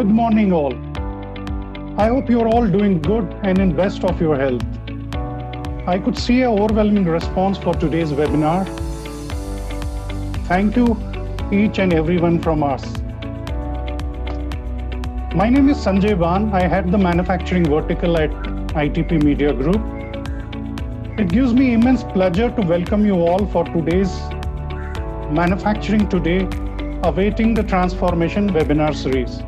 Good morning all. I hope you're all doing good and in best of your health. I could see an overwhelming response for today's webinar. Thank you each and everyone from us. My name is Sanjay Ban. I head the manufacturing vertical at ITP Media Group. It gives me immense pleasure to welcome you all for today's Manufacturing Today, Awaiting the Transformation webinar series.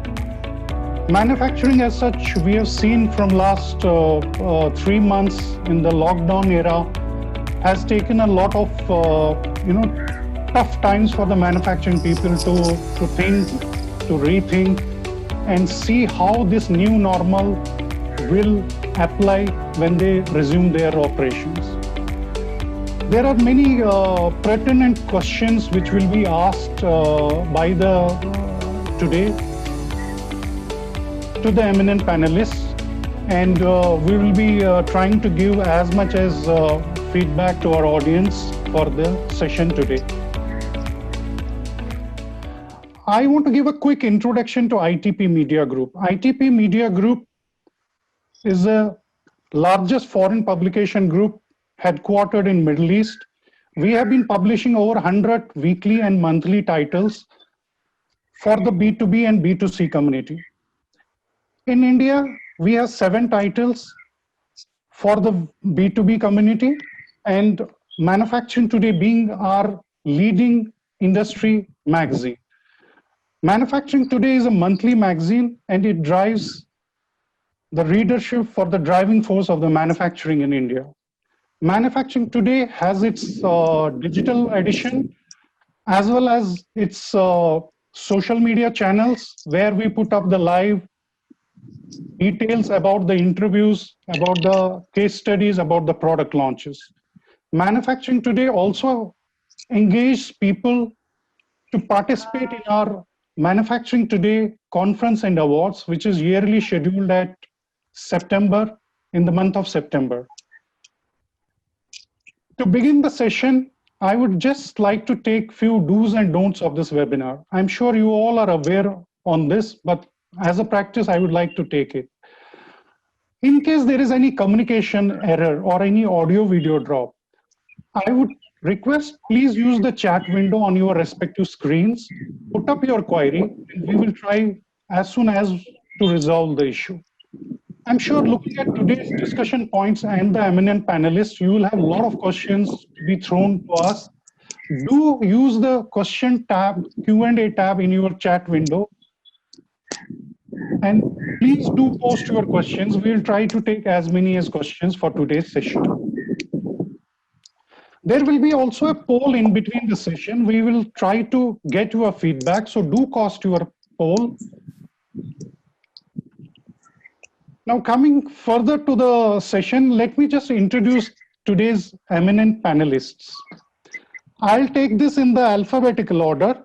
Manufacturing as such, we have seen from last 3 months in the lockdown era, has taken a lot of tough times for the manufacturing people to think, to rethink, and see how this new normal will apply when they resume their operations. There are many pertinent questions which will be asked by today to the eminent panelists, and we will be trying to give as much as feedback to our audience for the session today. I want to give a quick introduction to ITP Media Group. ITP Media Group is the largest foreign publication group headquartered in Middle East. We have been publishing over 100 weekly and monthly titles for the B2B and B2C community. In India, we have 7 titles for the B2B community, and Manufacturing Today being our leading industry magazine. Manufacturing Today is a monthly magazine, and it drives the readership for the driving force of the manufacturing in India. Manufacturing Today has its digital edition as well as its social media channels, where we put up the live details about the interviews, about the case studies, about the product launches. Manufacturing Today also engages people to participate in our Manufacturing Today Conference and Awards, which is yearly scheduled at September, in the month of September. To begin the session, I would just like to take few do's and don'ts of this webinar. I'm sure you all are aware on this, but as a practice, I would like to take it. In case there is any communication error or any audio video drop, I would request please use the chat window on your respective screens, put up your query, and we will try as soon as to resolve the issue. I'm sure looking at today's discussion points and the eminent panelists, you will have a lot of questions to be thrown to us. Do use the question tab, Q&A tab in your chat window. And please do post your questions. We'll try to take as many as questions for today's session. There will be also a poll in between the session. We will try to get your feedback, so do cast your poll. Now, coming further to the session, let me just introduce today's eminent panelists. I'll take this in the alphabetical order,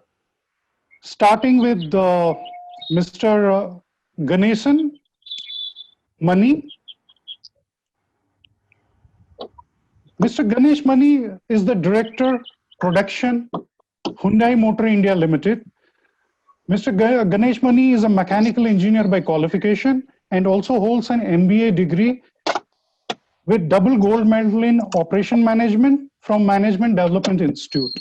starting with Mr. Ganeshan Mani. Mr. Ganesh Mani is the Director, Production, Hyundai Motor India Limited. Mr. Ganesh Mani is a mechanical engineer by qualification and also holds an MBA degree with double gold medal in operation management from Management Development Institute,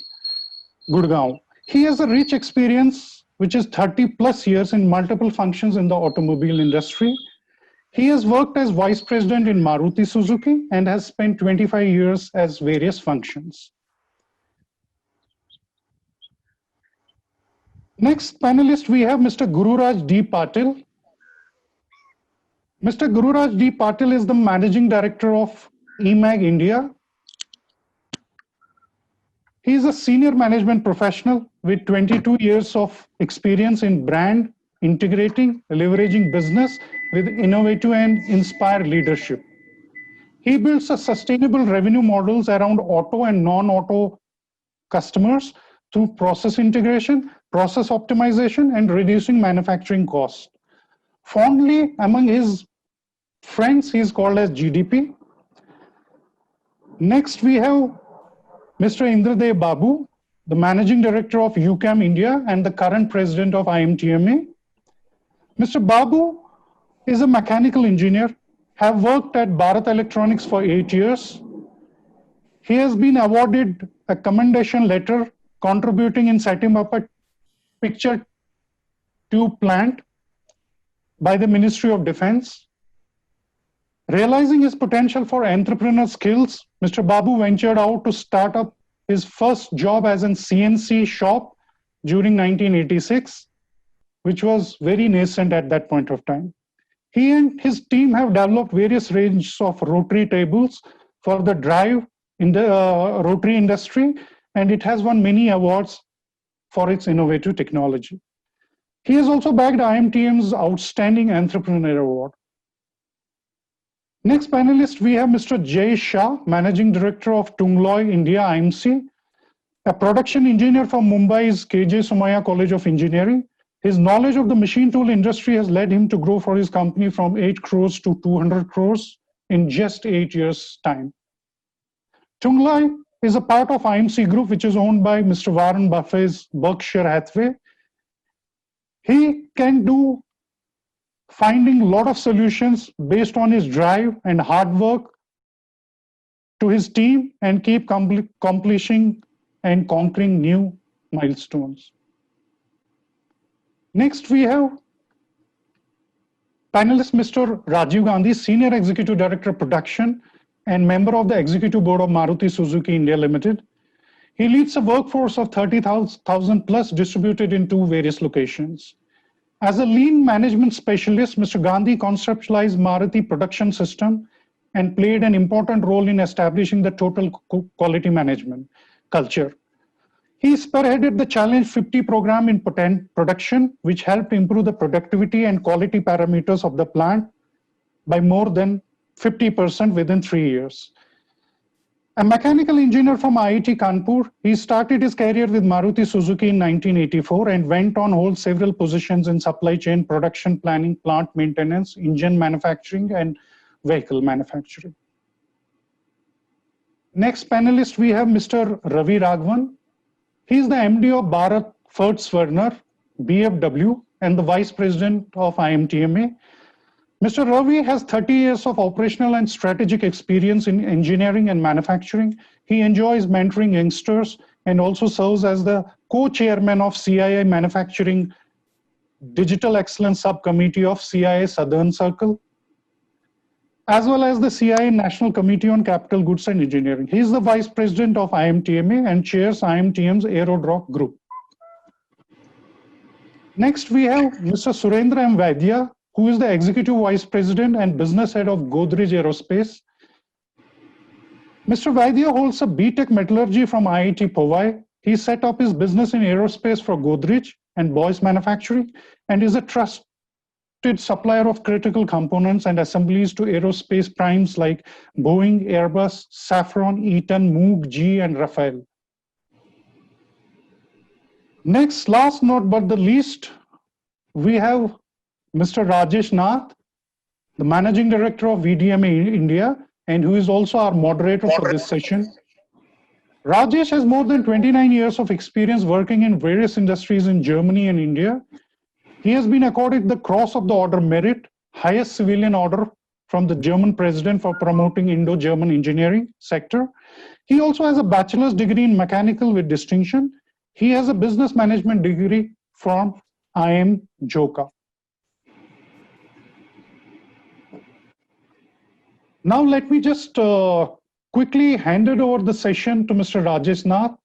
Gurgaon. He has a rich experience, which is 30 plus years in multiple functions in the automobile industry. He has worked as Vice President in Maruti Suzuki and has spent 25 years as various functions. Next panelist, we have Mr. Gururaj D. Patil. Mr. Gururaj D. Patil is the Managing Director of eMag India. He is a senior management professional with 22 years of experience in brand, integrating, leveraging business with innovative and inspired leadership. He builds a sustainable revenue models around auto and non-auto customers through process integration, process optimization, and reducing manufacturing costs. Fondly among his friends, he is called as GDP. Next, we have Mr. Indradev Babu, the Managing Director of UCAM India and the current President of IMTMA. Mr. Babu is a mechanical engineer, have worked at Bharat Electronics for 8 years. He has been awarded a commendation letter contributing in setting up a picture tube plant by the Ministry of Defense. Realizing his potential for entrepreneur skills, Mr. Babu ventured out to start up his first job as an CNC shop during 1986, which was very nascent at that point of time. He and his team have developed various ranges of rotary tables for the drive in the rotary industry, and it has won many awards for its innovative technology. He has also bagged IMTM's Outstanding Entrepreneur Award. Next panelist, we have Mr. Jay Shah, Managing Director of Tungloy India IMC, a production engineer from Mumbai's KJ Somaiya College of Engineering. His knowledge of the machine tool industry has led him to grow for his company from 8 crores to 200 crores in just 8 years' time. Tungloy is a part of IMC Group, which is owned by Mr. Warren Buffett's Berkshire Hathaway. He can do finding a lot of solutions based on his drive and hard work to his team and keep accomplishing and conquering new milestones. Next, we have panelist Mr. Rajiv Gandhi, Senior Executive Director of Production and member of the Executive Board of Maruti Suzuki India Limited. He leads a workforce of 30,000 plus distributed in 2 various locations. As a lean management specialist, Mr. Gandhi conceptualized Maruti production system and played an important role in establishing the total quality management culture. He spearheaded the Challenge 50 program in production, which helped improve the productivity and quality parameters of the plant by more than 50% within 3 years. A mechanical engineer from IIT Kanpur, he started his career with Maruti Suzuki in 1984 and went on hold several positions in supply chain, production planning, plant maintenance, engine manufacturing, and vehicle manufacturing. Next panelist, we have Mr. Ravi Raghavan. He is the MD of Bharat Ford Werner, BFW, and the Vice President of IMTMA. Mr. Ravi has 30 years of operational and strategic experience in engineering and manufacturing. He enjoys mentoring youngsters and also serves as the co-chairman of CII Manufacturing Digital Excellence Subcommittee of CII Southern Circle, as well as the CII National Committee on Capital Goods and Engineering. He is the Vice President of IMTMA and chairs IMTM's Aerodroc Group. Next, we have Mr. Surendra M. Vaidya, who is the Executive Vice President and Business Head of Godrej Aerospace. Mr. Vaidya holds a BTech Metallurgy from IIT Powai. He set up his business in aerospace for Godrej and Boyce Manufacturing and is a trusted supplier of critical components and assemblies to aerospace primes like Boeing, Airbus, Safran, Eaton, Moog, GE, and Rafael. Next, last not but the least, we have Mr. Rajesh Nath, the Managing Director of VDMA India, and who is also our moderator for this session. Rajesh has more than 29 years of experience working in various industries in Germany and India. He has been accorded the Cross of the Order Merit, highest civilian order from the German president for promoting Indo-German engineering sector. He also has a bachelor's degree in mechanical with distinction. He has a business management degree from IIM Joka. Now let me just quickly hand it over the session to Mr. Rajesh Nath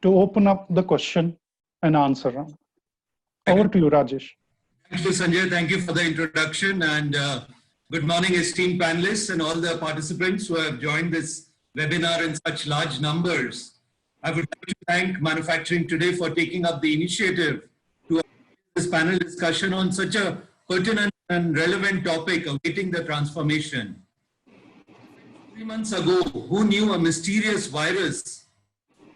to open up the question and answer round. Over to you, Rajesh. Thank you, Sanjay. Thank you for the introduction, and good morning, esteemed panelists and all the participants who have joined this webinar in such large numbers. I would like to thank Manufacturing Today for taking up the initiative to this panel discussion on such a pertinent and relevant topic, awaiting the transformation. 3 months ago, who knew a mysterious virus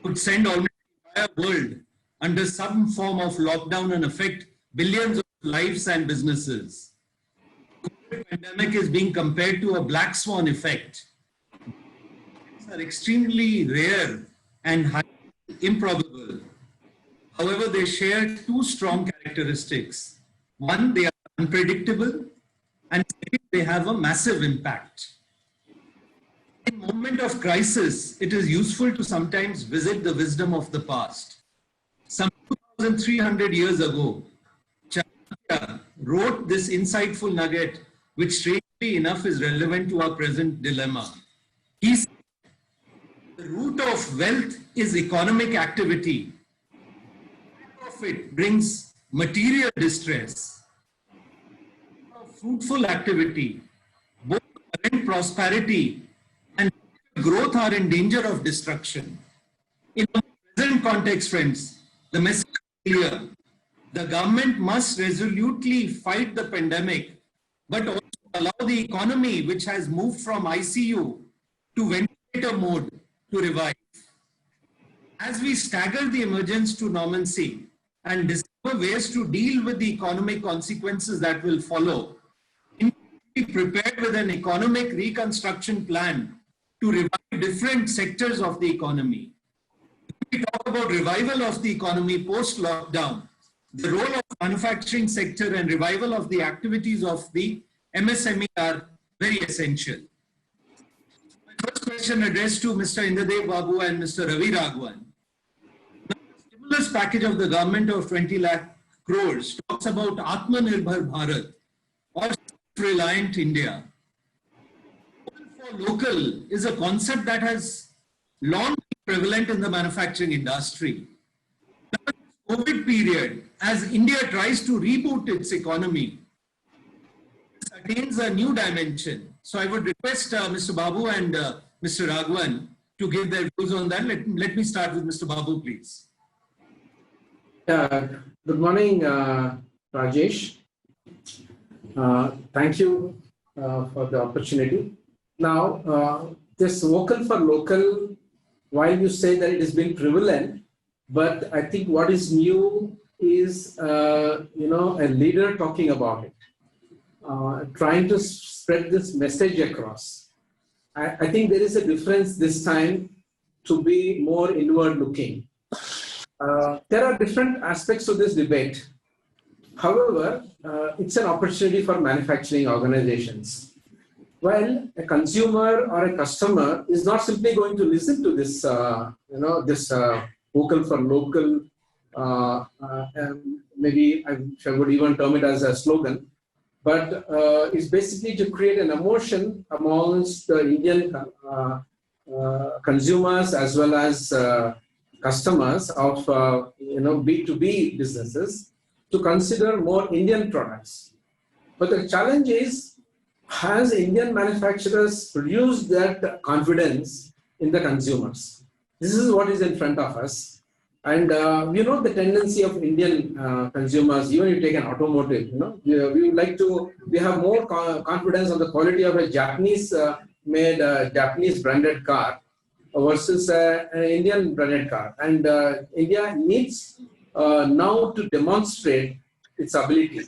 could send almost the entire world under some form of lockdown and affect billions of lives and businesses? The COVID pandemic is being compared to a black swan effect. These are extremely rare and highly improbable. However, they share 2 strong characteristics. One, they are unpredictable, and second, they have a massive impact. In moment of crisis, it is useful to sometimes visit the wisdom of the past. Some 2,300 years ago, Chanakya wrote this insightful nugget, which strangely enough is relevant to our present dilemma. He said, the root of wealth is economic activity. It brings material distress. Fruitful activity, both current prosperity and growth are in danger of destruction. In the present context, friends, the message is clear. The government must resolutely fight the pandemic, but also allow the economy, which has moved from ICU to ventilator mode, to revive. As we stagger the emergence to normalcy and discover ways to deal with the economic consequences that will follow, be prepared with an economic reconstruction plan to revive different sectors of the economy. When we talk about revival of the economy post-lockdown, the role of manufacturing sector and revival of the activities of the MSME are very essential. My first question addressed to Mr. Indradev Babu and Mr. Ravi Raghavan. The stimulus package of the government of 20 lakh crores talks about Atmanirbhar Bharat or reliant India. For local is a concept that has long been prevalent in the manufacturing industry. Now, in the COVID period, as India tries to reboot its economy, this attains a new dimension. So I would request Mr. Babu and Mr. Raghavan to give their views on that. Let me start with Mr. Babu, please. Good morning, Rajesh. Thank you for the opportunity. Now, this vocal for local, while you say that it has been prevalent, but I think what is new is, a leader talking about it, trying to spread this message across. I think there is a difference this time to be more inward looking. There are different aspects of this debate. However, it's an opportunity for manufacturing organizations. Well, a consumer or a customer is not simply going to listen to this, this vocal for local. Maybe I would even term it as a slogan, but it's basically to create an emotion amongst the Indian consumers as well as customers of B2B businesses to consider more Indian products. But the challenge is, has Indian manufacturers produced that confidence in the consumers? This is what is in front of us. And the tendency of Indian consumers, even if you take an automotive, we would like to, we have more confidence on the quality of a Japanese made Japanese branded car versus an Indian branded car. And India needs now to demonstrate its ability.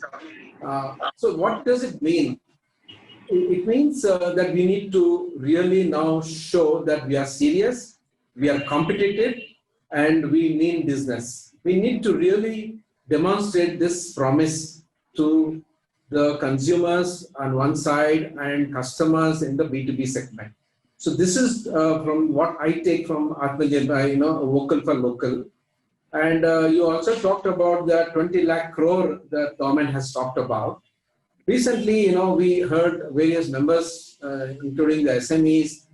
So what does it mean? It means that we need to really now show that we are serious, we are competitive, and we mean business. We need to really demonstrate this promise to the consumers on one side and customers in the B2B segment. So this is from what I take from Atmanirbhar, vocal for local. And you also talked about the 20 lakh crore that government has talked about. Recently, we heard various members, including the SMEs,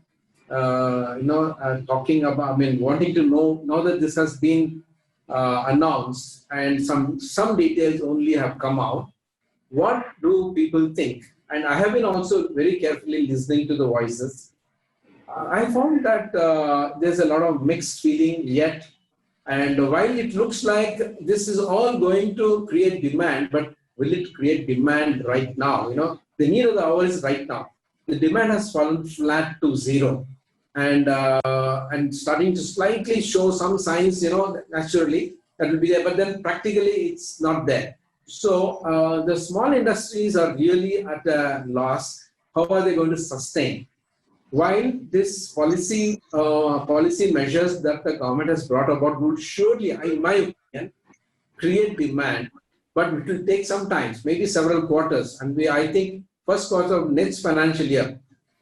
talking about, wanting to know, now that this has been announced and some details only have come out, what do people think? And I have been also very carefully listening to the voices. I found that there's a lot of mixed feeling yet. And while it looks like this is all going to create demand, but will it create demand right now? The need of the hour is right now. The demand has fallen flat to zero, and starting to slightly show some signs, naturally that will be there, but then practically it's not there. So the small industries are really at a loss. How are they going to sustain? While this policy measures that the government has brought about would surely, in my opinion, create demand, but it will take some time, maybe several quarters. And I think first quarter of next financial year,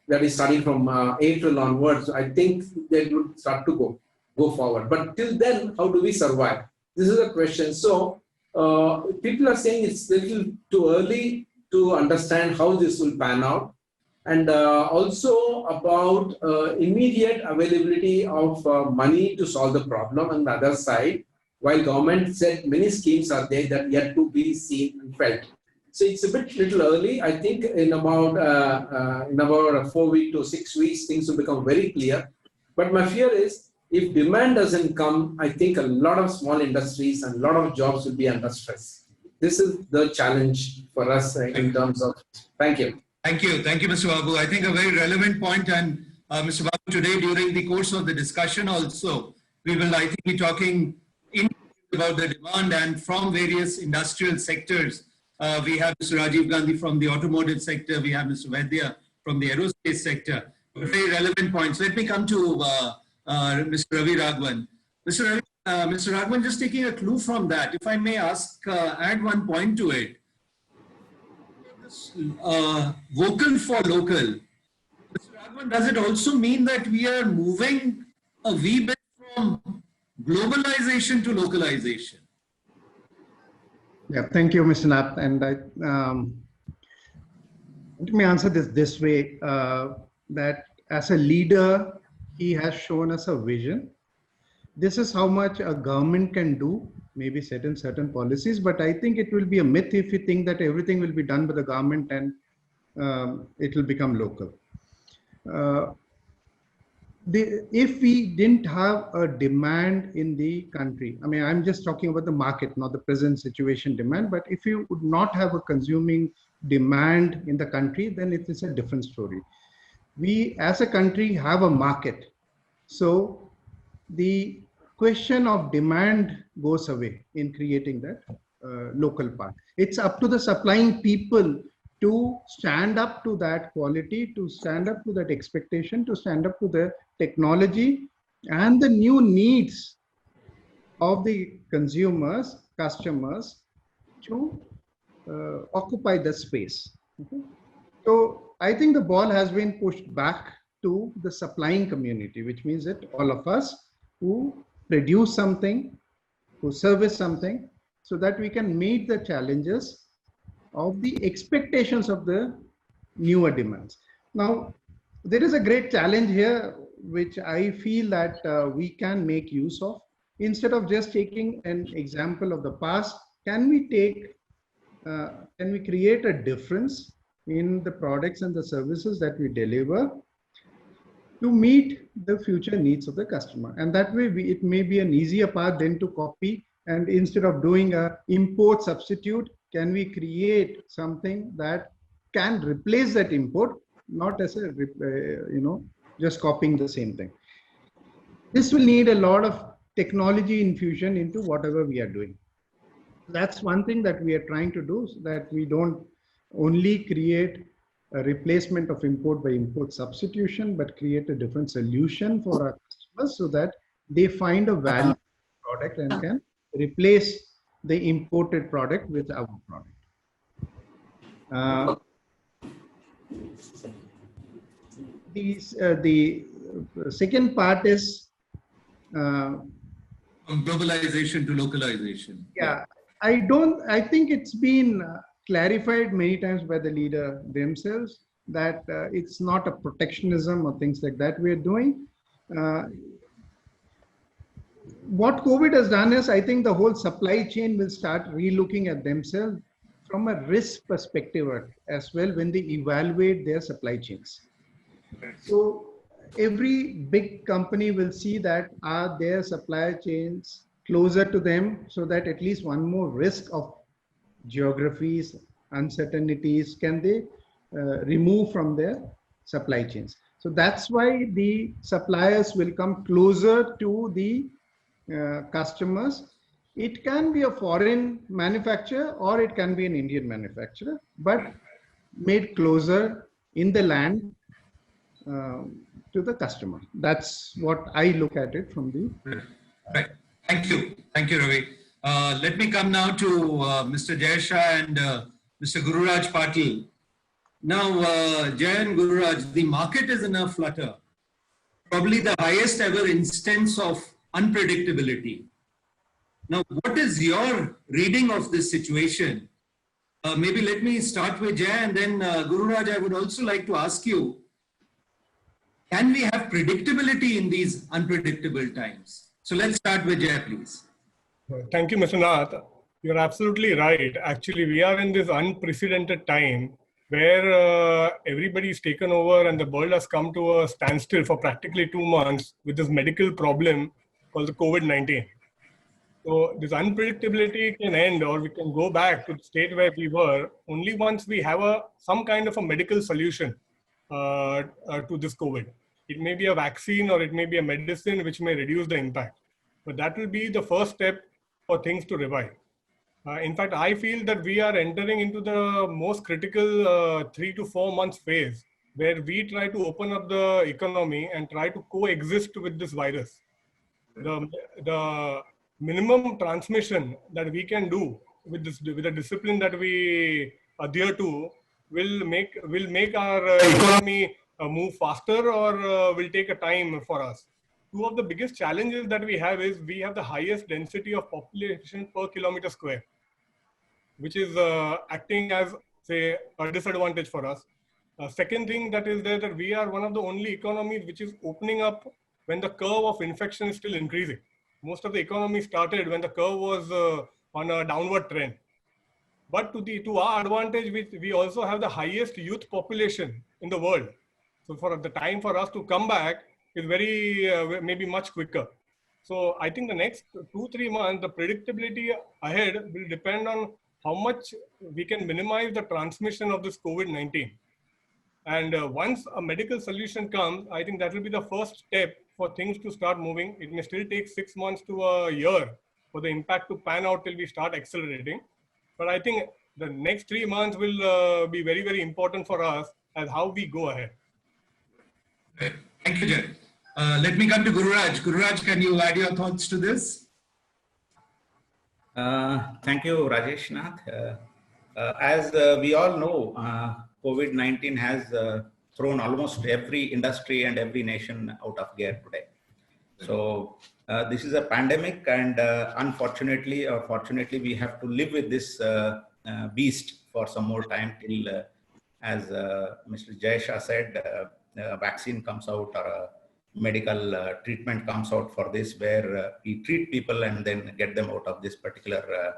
that is starting from April onwards, I think they would start to go forward. But till then, how do we survive? This is a question. So people are saying it's a little too early to understand how this will pan out. And also about immediate availability of money to solve the problem. On the other side, while government said many schemes are there that yet to be seen and felt. So it's a bit little early. I think in about 4 weeks to 6 weeks, things will become very clear. But my fear is if demand doesn't come, I think a lot of small industries and a lot of jobs will be under stress. This is the challenge for us in terms of, thank you. Thank you, Mr. Babu. I think a very relevant point, and Mr. Babu, today during the course of the discussion also, we will, I think, be talking about the demand and from various industrial sectors. We have Mr. Rajiv Gandhi from the automotive sector, we have Mr. Vaidya from the aerospace sector. Very relevant points. Let me come to Mr. Ravi Raghavan. Mr. Raghavan, just taking a clue from that, if I may ask, add one point to it. Vocal for local. Mr. Raghavan, does it also mean that we are moving a wee bit from globalization to localization? Yeah, thank you, Mr. Nath. And let me answer this way, that as a leader, he has shown us a vision. This is how much a government can do, maybe set in certain policies, but I think it will be a myth if we think that everything will be done by the government and it will become local. If we didn't have a demand in the country, I mean, I'm just talking about the market, not the present situation demand, but if you would not have a consuming demand in the country, then it is a different story. We as a country have a market. So the question of demand goes away in creating that local part. It's up to the supplying people to stand up to that quality, to stand up to that expectation, to stand up to the technology and the new needs of the consumers, customers to occupy the space. Okay? So I think the ball has been pushed back to the supplying community, which means that all of us who produce something, who service something, so that we can meet the challenges of the expectations of the newer demands. Now, there is a great challenge here, which I feel that we can make use of. Instead of just taking an example of the past, can we create a difference in the products and the services that we deliver to meet the future needs of the customer? And that way, it may be an easier path than to copy. And instead of doing a import substitute, can we create something that can replace that import, not as a, just copying the same thing. This will need a lot of technology infusion into whatever we are doing. That's one thing that we are trying to do, so that we don't only create a replacement of import by import substitution, but create a different solution for our customers so that they find a value product and can replace the imported product with our product. The second part is from globalization to localization. Yeah, I think it's been clarified many times by the leader themselves that it's not a protectionism or things like that we're doing. What COVID has done is, I think the whole supply chain will start relooking at themselves from a risk perspective as well when they evaluate their supply chains. So every big company will see that are their supply chains closer to them, so that at least one more risk of geographies, uncertainties can they remove from their supply chains. So that's why the suppliers will come closer to the customers. It can be a foreign manufacturer or it can be an Indian manufacturer, but made closer in the land to the customer. That's what I look at it from the. Right. Thank you, Ravi. Let me come now to Mr. Jay Shah and Mr. Gururaj Patil. Now, Jay and Gururaj, the market is in a flutter. Probably the highest ever instance of unpredictability. Now, what is your reading of this situation? Maybe let me start with Jay, and then Gururaj, I would also like to ask you, can we have predictability in these unpredictable times? So let's start with Jay, please. Thank you, Mr. Nath. You're absolutely right. Actually, we are in this unprecedented time where everybody is taken over and the world has come to a standstill for practically 2 months with this medical problem called the COVID-19. So this unpredictability can end, or we can go back to the state where we were only once we have some kind of a medical solution to this COVID. It may be a vaccine or it may be a medicine which may reduce the impact. But that will be the first step for things to revive. In fact, I feel that we are entering into the most critical 3 to 4 months phase where we try to open up the economy and try to coexist with this virus. The minimum transmission that we can do with the discipline that we adhere to will make our economy move faster, or will take a time for us. Two of the biggest challenges that we have is we have the highest density of population per kilometer square, which is acting as, say, a disadvantage for us. Second thing that is there, that we are one of the only economies which is opening up when the curve of infection is still increasing. Most of the economy started when the curve was on a downward trend. But to our advantage, we also have the highest youth population in the world. So for the time for us to come back is maybe much quicker. So I think the next 2-3 months, the predictability ahead will depend on how much we can minimize the transmission of this COVID-19. And once a medical solution comes, I think that will be the first step for things to start moving. It may still take 6 months to a year for the impact to pan out till we start accelerating. But I think the next 3 months will be very, very important for us as how we go ahead. Thank you, Jay. Let me come to Gururaj. Gururaj, can you add your thoughts to this? Thank you, Rajesh Nath. As we all know, COVID-19 has thrown almost every industry and every nation out of gear today. So this is a pandemic, and unfortunately or fortunately, we have to live with this beast for some more time till, as Mr. Jay Shah said, a vaccine comes out or a medical treatment comes out for this, where we treat people and then get them out of this particular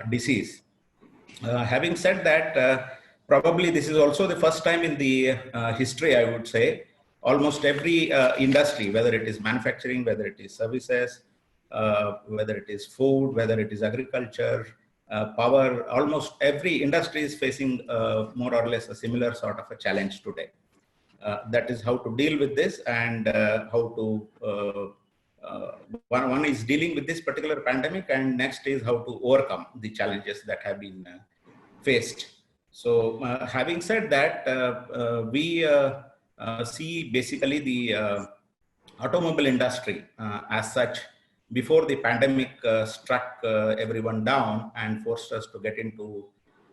disease. Having said that, probably this is also the first time in the history, I would say, almost every industry, whether it is manufacturing, whether it is services, whether it is food, whether it is agriculture, power, almost every industry is facing more or less a similar sort of a challenge today. That is how to deal with this, and how to, one is dealing with this particular pandemic, and next is how to overcome the challenges that have been faced. So having said that, we see basically the automobile industry as such, before the pandemic struck everyone down and forced us to get into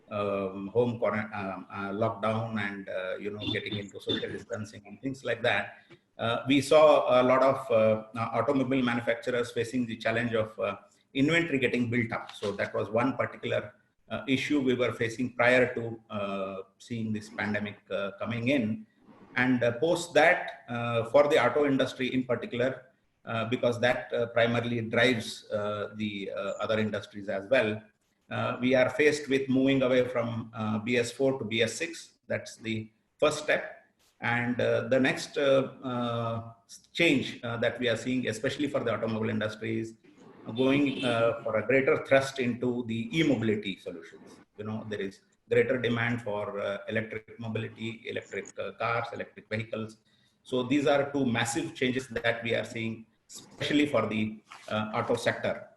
home lockdown and getting into social distancing and things like that. We saw a lot of automobile manufacturers facing the challenge of inventory getting built up. So that was one particular issue we were facing prior to seeing this pandemic coming in. And post that, for the auto industry in particular, because that primarily drives the other industries as well, we are faced with moving away from BS4 to BS6. That's the first step. And the next change that we are seeing, especially for the automobile industry, is going for a greater thrust into the e-mobility solutions. There is greater demand for electric mobility, electric cars, electric vehicles. So these are two massive changes that we are seeing, especially for the auto sector.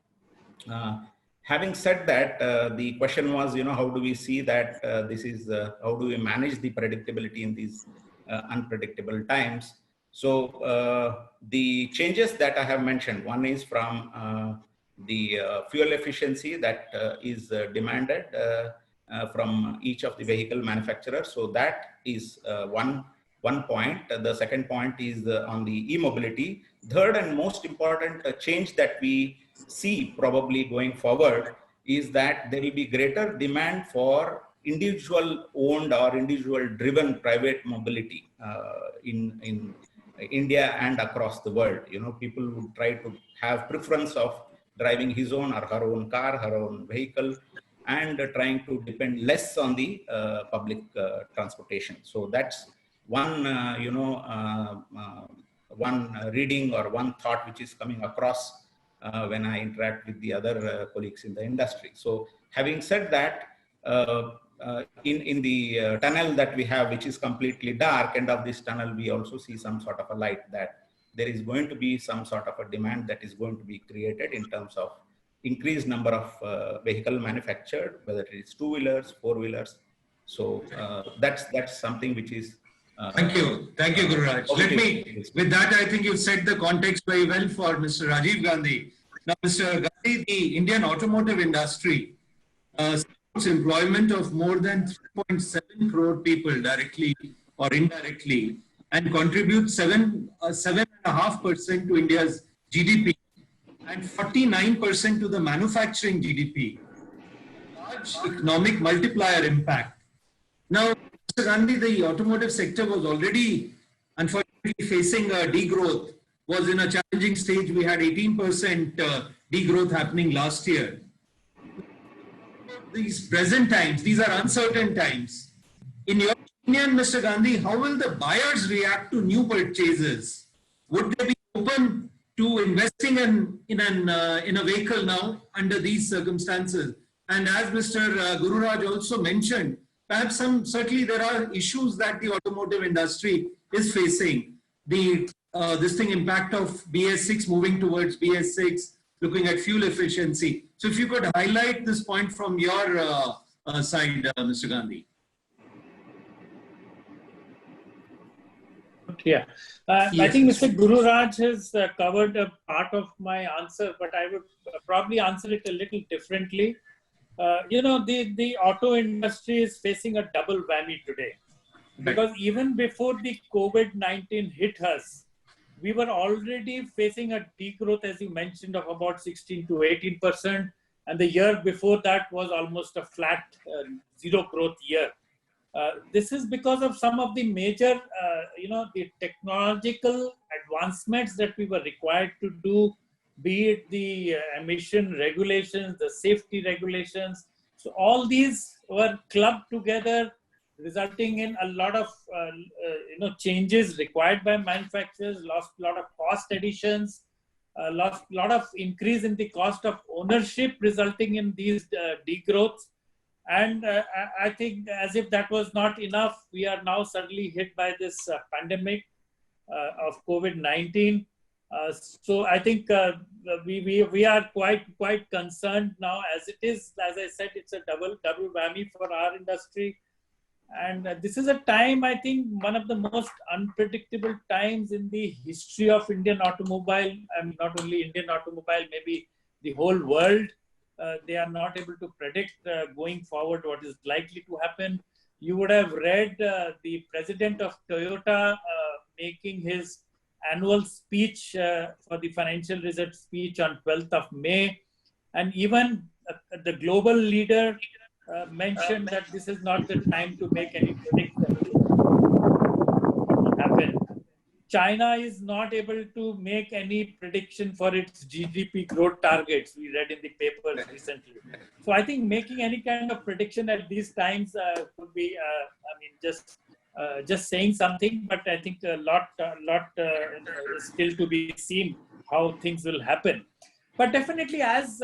Having said that, the question was, how do we see that how do we manage the predictability in these unpredictable times? So the changes that I have mentioned, one is from the fuel efficiency that is demanded from each of the vehicle manufacturers. So that is one point. The second point is on the e-mobility. Third and most important change that we see probably going forward is that there will be greater demand for individual owned or individual driven private mobility in India and across the world. You know, people would try to have preference of driving his own or her own car, her own vehicle, and trying to depend less on the public transportation. So that's one, one reading or one thought which is coming across when I interact with the other colleagues in the industry. So having said that, in the tunnel that we have, which is completely dark, end of this tunnel, we also see some sort of a light that there is going to be some sort of a demand that is going to be created in terms of increased number of vehicle manufactured, whether it is two-wheelers, four-wheelers. So that's something which is Thank you, Guru Raj. Let me, with that, I think you set the context very well for Mr. Rajiv Gandhi. Now, Mr. Gandhi, the Indian automotive industry supports employment of more than 3.7 crore people directly or indirectly, and contributes 7.5% to India's GDP and 49% to the manufacturing GDP. Large economic multiplier impact. Now, Mr. Gandhi, the automotive sector was already, unfortunately, facing a degrowth, was in a challenging stage. We had 18% degrowth happening last year. These present times, these are uncertain times. In your opinion, Mr. Gandhi, how will the buyers react to new purchases? Would they be open to investing in a vehicle now under these circumstances? And as Mr. Guru Raj also mentioned, perhaps certainly there are issues that the automotive industry is facing. The impact of BS6 moving towards BS6, looking at fuel efficiency. So if you could highlight this point from your side, Mr. Gandhi. Yeah, I think Mr. Guru Raj has covered a part of my answer, but I would probably answer it a little differently. The auto industry is facing a double whammy today, because even before the COVID-19 hit us, we were already facing a degrowth, as you mentioned, of about 16 to 18%. And the year before that was almost a flat zero growth year. This is because of some of the major, the technological advancements that we were required to do, be it the emission regulations, the safety regulations. So all these were clubbed together, resulting in a lot of changes required by manufacturers, lost a lot of cost additions, lost a lot of increase in the cost of ownership, resulting in these degrowths. And I think, as if that was not enough, we are now suddenly hit by this pandemic of COVID-19. So I think we are quite concerned now, as it is. As I said, it's a double whammy for our industry. And this is a time, I think, one of the most unpredictable times in the history of Indian automobile. And not only Indian automobile, maybe the whole world. They are not able to predict going forward what is likely to happen. You would have read the president of Toyota making his annual speech for the financial results speech on 12th of May. And even the global leader mentioned that this is not the time to make any predictions. Happen. China is not able to make any prediction for its GDP growth targets, we read in the papers recently. So I think making any kind of prediction at these times could be, just saying something, but I think a lot is still to be seen how things will happen. But definitely, as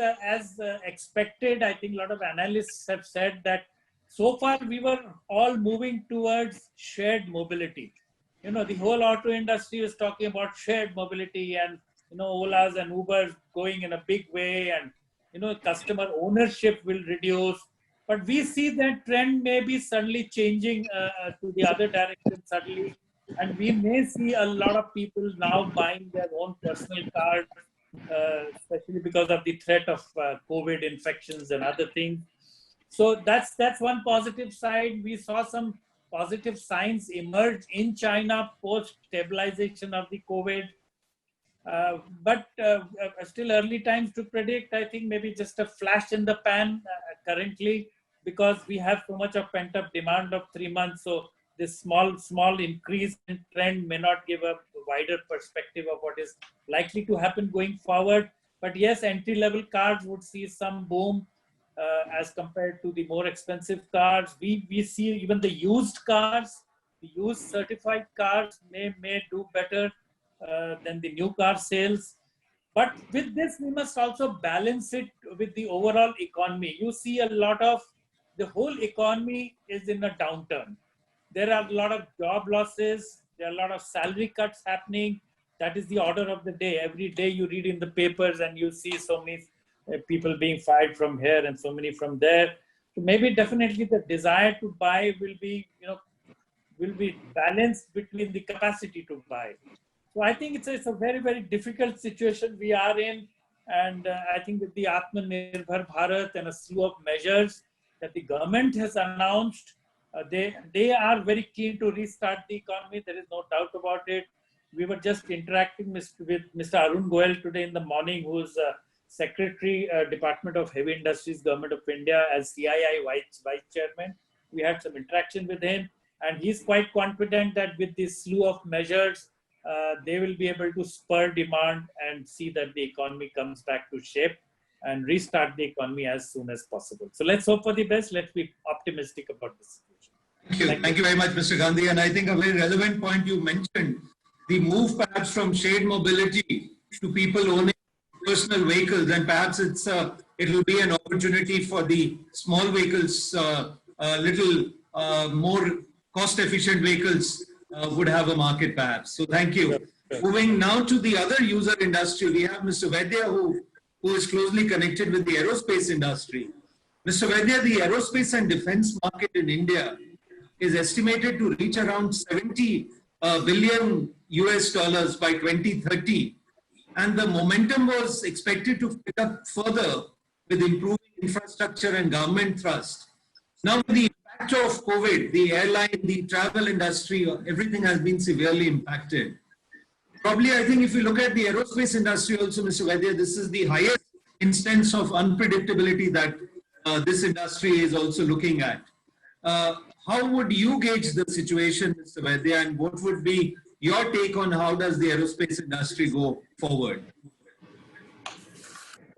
expected, I think a lot of analysts have said that so far we were all moving towards shared mobility. The whole auto industry is talking about shared mobility, and Olas and Ubers going in a big way, and customer ownership will reduce. But we see that trend may be suddenly changing to the other direction suddenly, and we may see a lot of people now buying their own personal cars, especially because of the threat of COVID infections and other things. So that's one positive side. We saw some positive signs emerge in China post stabilization of the COVID. But still early times to predict. I think maybe just a flash in the pan currently, because we have so much of pent-up demand of 3 months. So this small increase in trend may not give a wider perspective of what is likely to happen going forward. But yes, entry-level cars would see some boom as compared to the more expensive cars. We see even the used cars, the used certified cars may do better than the new car sales. But with this, we must also balance it with the overall economy. You see a lot of, the whole economy is in a downturn. There are a lot of job losses. There are a lot of salary cuts happening. That is the order of the day. Every day you read in the papers and you see so many people being fired from here and so many from there. So maybe definitely the desire to buy will be, will be balanced between the capacity to buy. So I think it's a very, very difficult situation we are in. And I think with the Atmanirbhar Bharat and a slew of measures that the government has announced, they are very keen to restart the economy. There is no doubt about it. We were just interacting with Mr. Arun Goyal today in the morning, who is Secretary, Department of Heavy Industries, Government of India, as CII Vice Chairman. We had some interaction with him, and he's quite confident that with this slew of measures, they will be able to spur demand and see that the economy comes back to shape and restart the economy as soon as possible. So let's hope for the best. Let's be optimistic about this situation. Thank you very much, Mr. Gandhi. And I think a very relevant point you mentioned, the move perhaps from shared mobility to people owning personal vehicles, and perhaps it will be an opportunity for the small vehicles, little more cost-efficient vehicles would have a market perhaps. So thank you. Moving now to the other user industry, we have Mr. Vaidya, who is closely connected with the aerospace industry. Mr. Vaidya, the aerospace and defense market in India is estimated to reach around 70 billion US dollars by 2030. And the momentum was expected to pick up further with improving infrastructure and government thrust. Now, with the impact of COVID, the airline, the travel industry, everything has been severely impacted. Probably, I think if you look at the aerospace industry also, Mr. Vaidya, this is the highest instance of unpredictability that this industry is also looking at. How would you gauge the situation, Mr. Vaidya, and what would be your take on how does the aerospace industry go forward?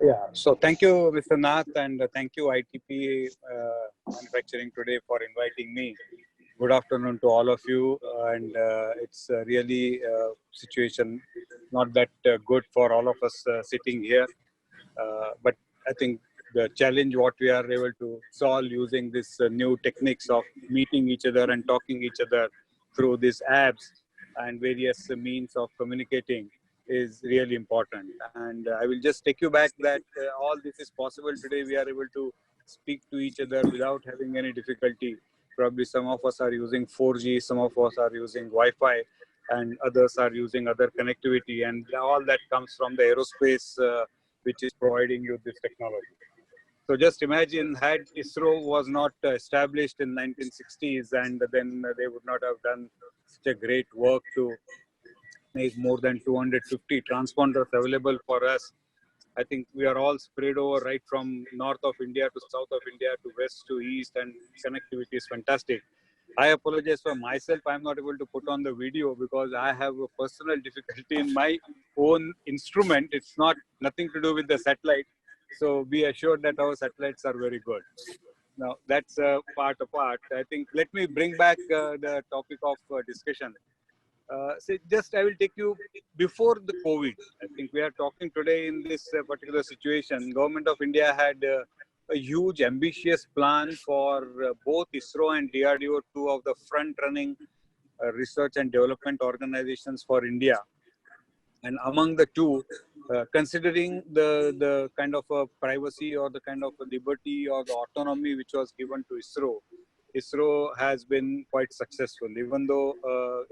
Yeah, so thank you, Mr. Nath, and thank you, ITP Manufacturing today for inviting me. Good afternoon to all of you, and it's really a situation not that good for all of us sitting here, but I think the challenge what we are able to solve using this new techniques of meeting each other and talking each other through these apps and various means of communicating is really important. And I will just take you back that all this is possible today. We are able to speak to each other without having any difficulty. Probably some of us are using 4G, some of us are using Wi-Fi, and others are using other connectivity. And all that comes from the aerospace, which is providing you this technology. So just imagine, had ISRO was not established in 1960s, and then they would not have done such a great work to make more than 250 transponders available for us. I think we are all spread over right from north of India to south of India to west to east, and connectivity is fantastic. I apologize for myself. I'm not able to put on the video because I have a personal difficulty in my own instrument. It's nothing to do with the satellite. So be assured that our satellites are very good. Now that's part apart. I think let me bring back the topic of discussion. So just I will take you before the COVID. I think we are talking today in this particular situation. Government of India had a huge ambitious plan for both ISRO and DRDO, two of the front-running research and development organizations for India. And among the two, considering the kind of privacy or the kind of liberty or the autonomy which was given to ISRO, ISRO has been quite successful. Even though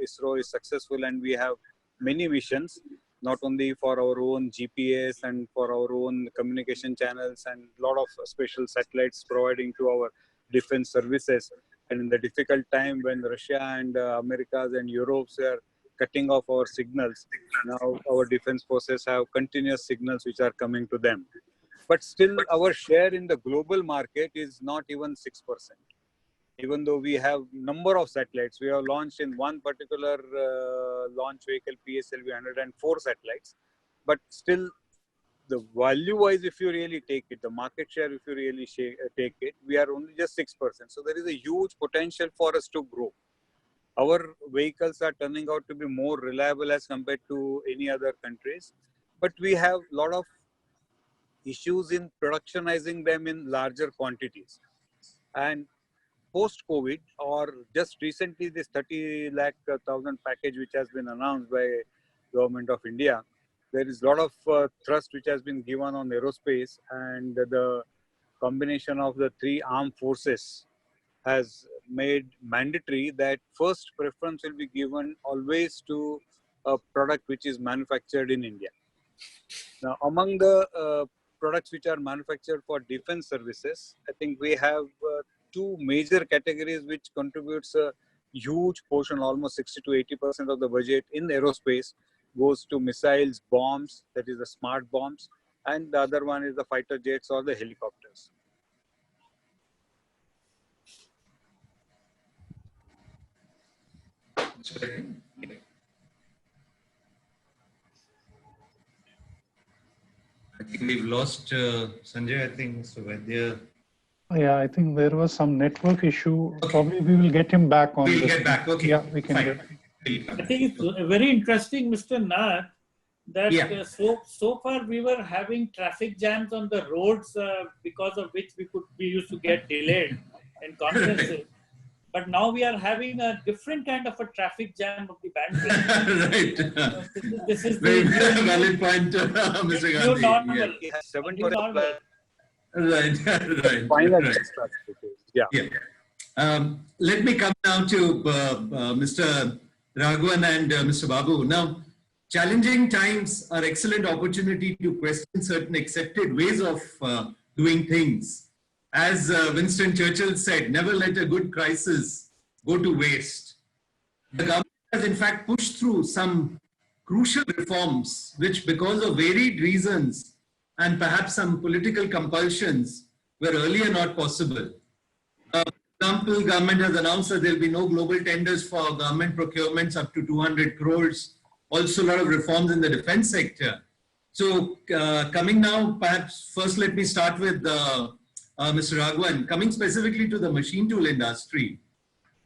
ISRO is successful and we have many missions, not only for our own GPS and for our own communication channels and a lot of special satellites providing to our defense services. And in the difficult time when Russia and Americas and Europe's are cutting off our signals, now our defense forces have continuous signals which are coming to them. But still our share in the global market is not even 6%. Even though we have number of satellites, we have launched in one particular launch vehicle PSLV 104 satellites, but still the value wise, if you really take it, the market share, if you really take it, we are only just 6%. So there is a huge potential for us to grow. Our vehicles are turning out to be more reliable as compared to any other countries, but we have a lot of issues in productionizing them in larger quantities. And post-COVID, or just recently, this 30 lakh thousand package which has been announced by Government of India, there is a lot of thrust which has been given on aerospace, and the combination of the three armed forces has made mandatory that first preference will be given always to a product which is manufactured in India. Now, among the products which are manufactured for defense services, I think we have two major categories which contributes a huge portion, almost 60 to 80% of the budget in aerospace goes to missiles, bombs, that is the smart bombs, and the other one is the fighter jets or the helicopters. I think we've lost Sanjay. I think Mr. Vaidya. Yeah, I think there was some network issue. Okay. Probably we will get him back on. We'll get back. Okay. Yeah, we can Fine. get. I think it's very interesting, Mr. Nath, that so far we were having traffic jams on the roads because of which we used to get delayed in conferences. But now we are having a different kind of a traffic jam of the bandwidth. Right. This is very the valid point, Mr. Gandhi. Normal. Yeah. 7% Right. Final right. Yeah. Let me come now to Mr. Raghavan and Mr. Babu. Now, challenging times are excellent opportunity to question certain accepted ways of doing things. As Winston Churchill said, never let a good crisis go to waste. The government has in fact pushed through some crucial reforms, which because of varied reasons and perhaps some political compulsions were earlier not possible. For example, government has announced that there will be no global tenders for government procurements up to 200 crores. Also a lot of reforms in the defense sector. So coming now, perhaps first let me start with Mr. Raghavan. Coming specifically to the machine tool industry.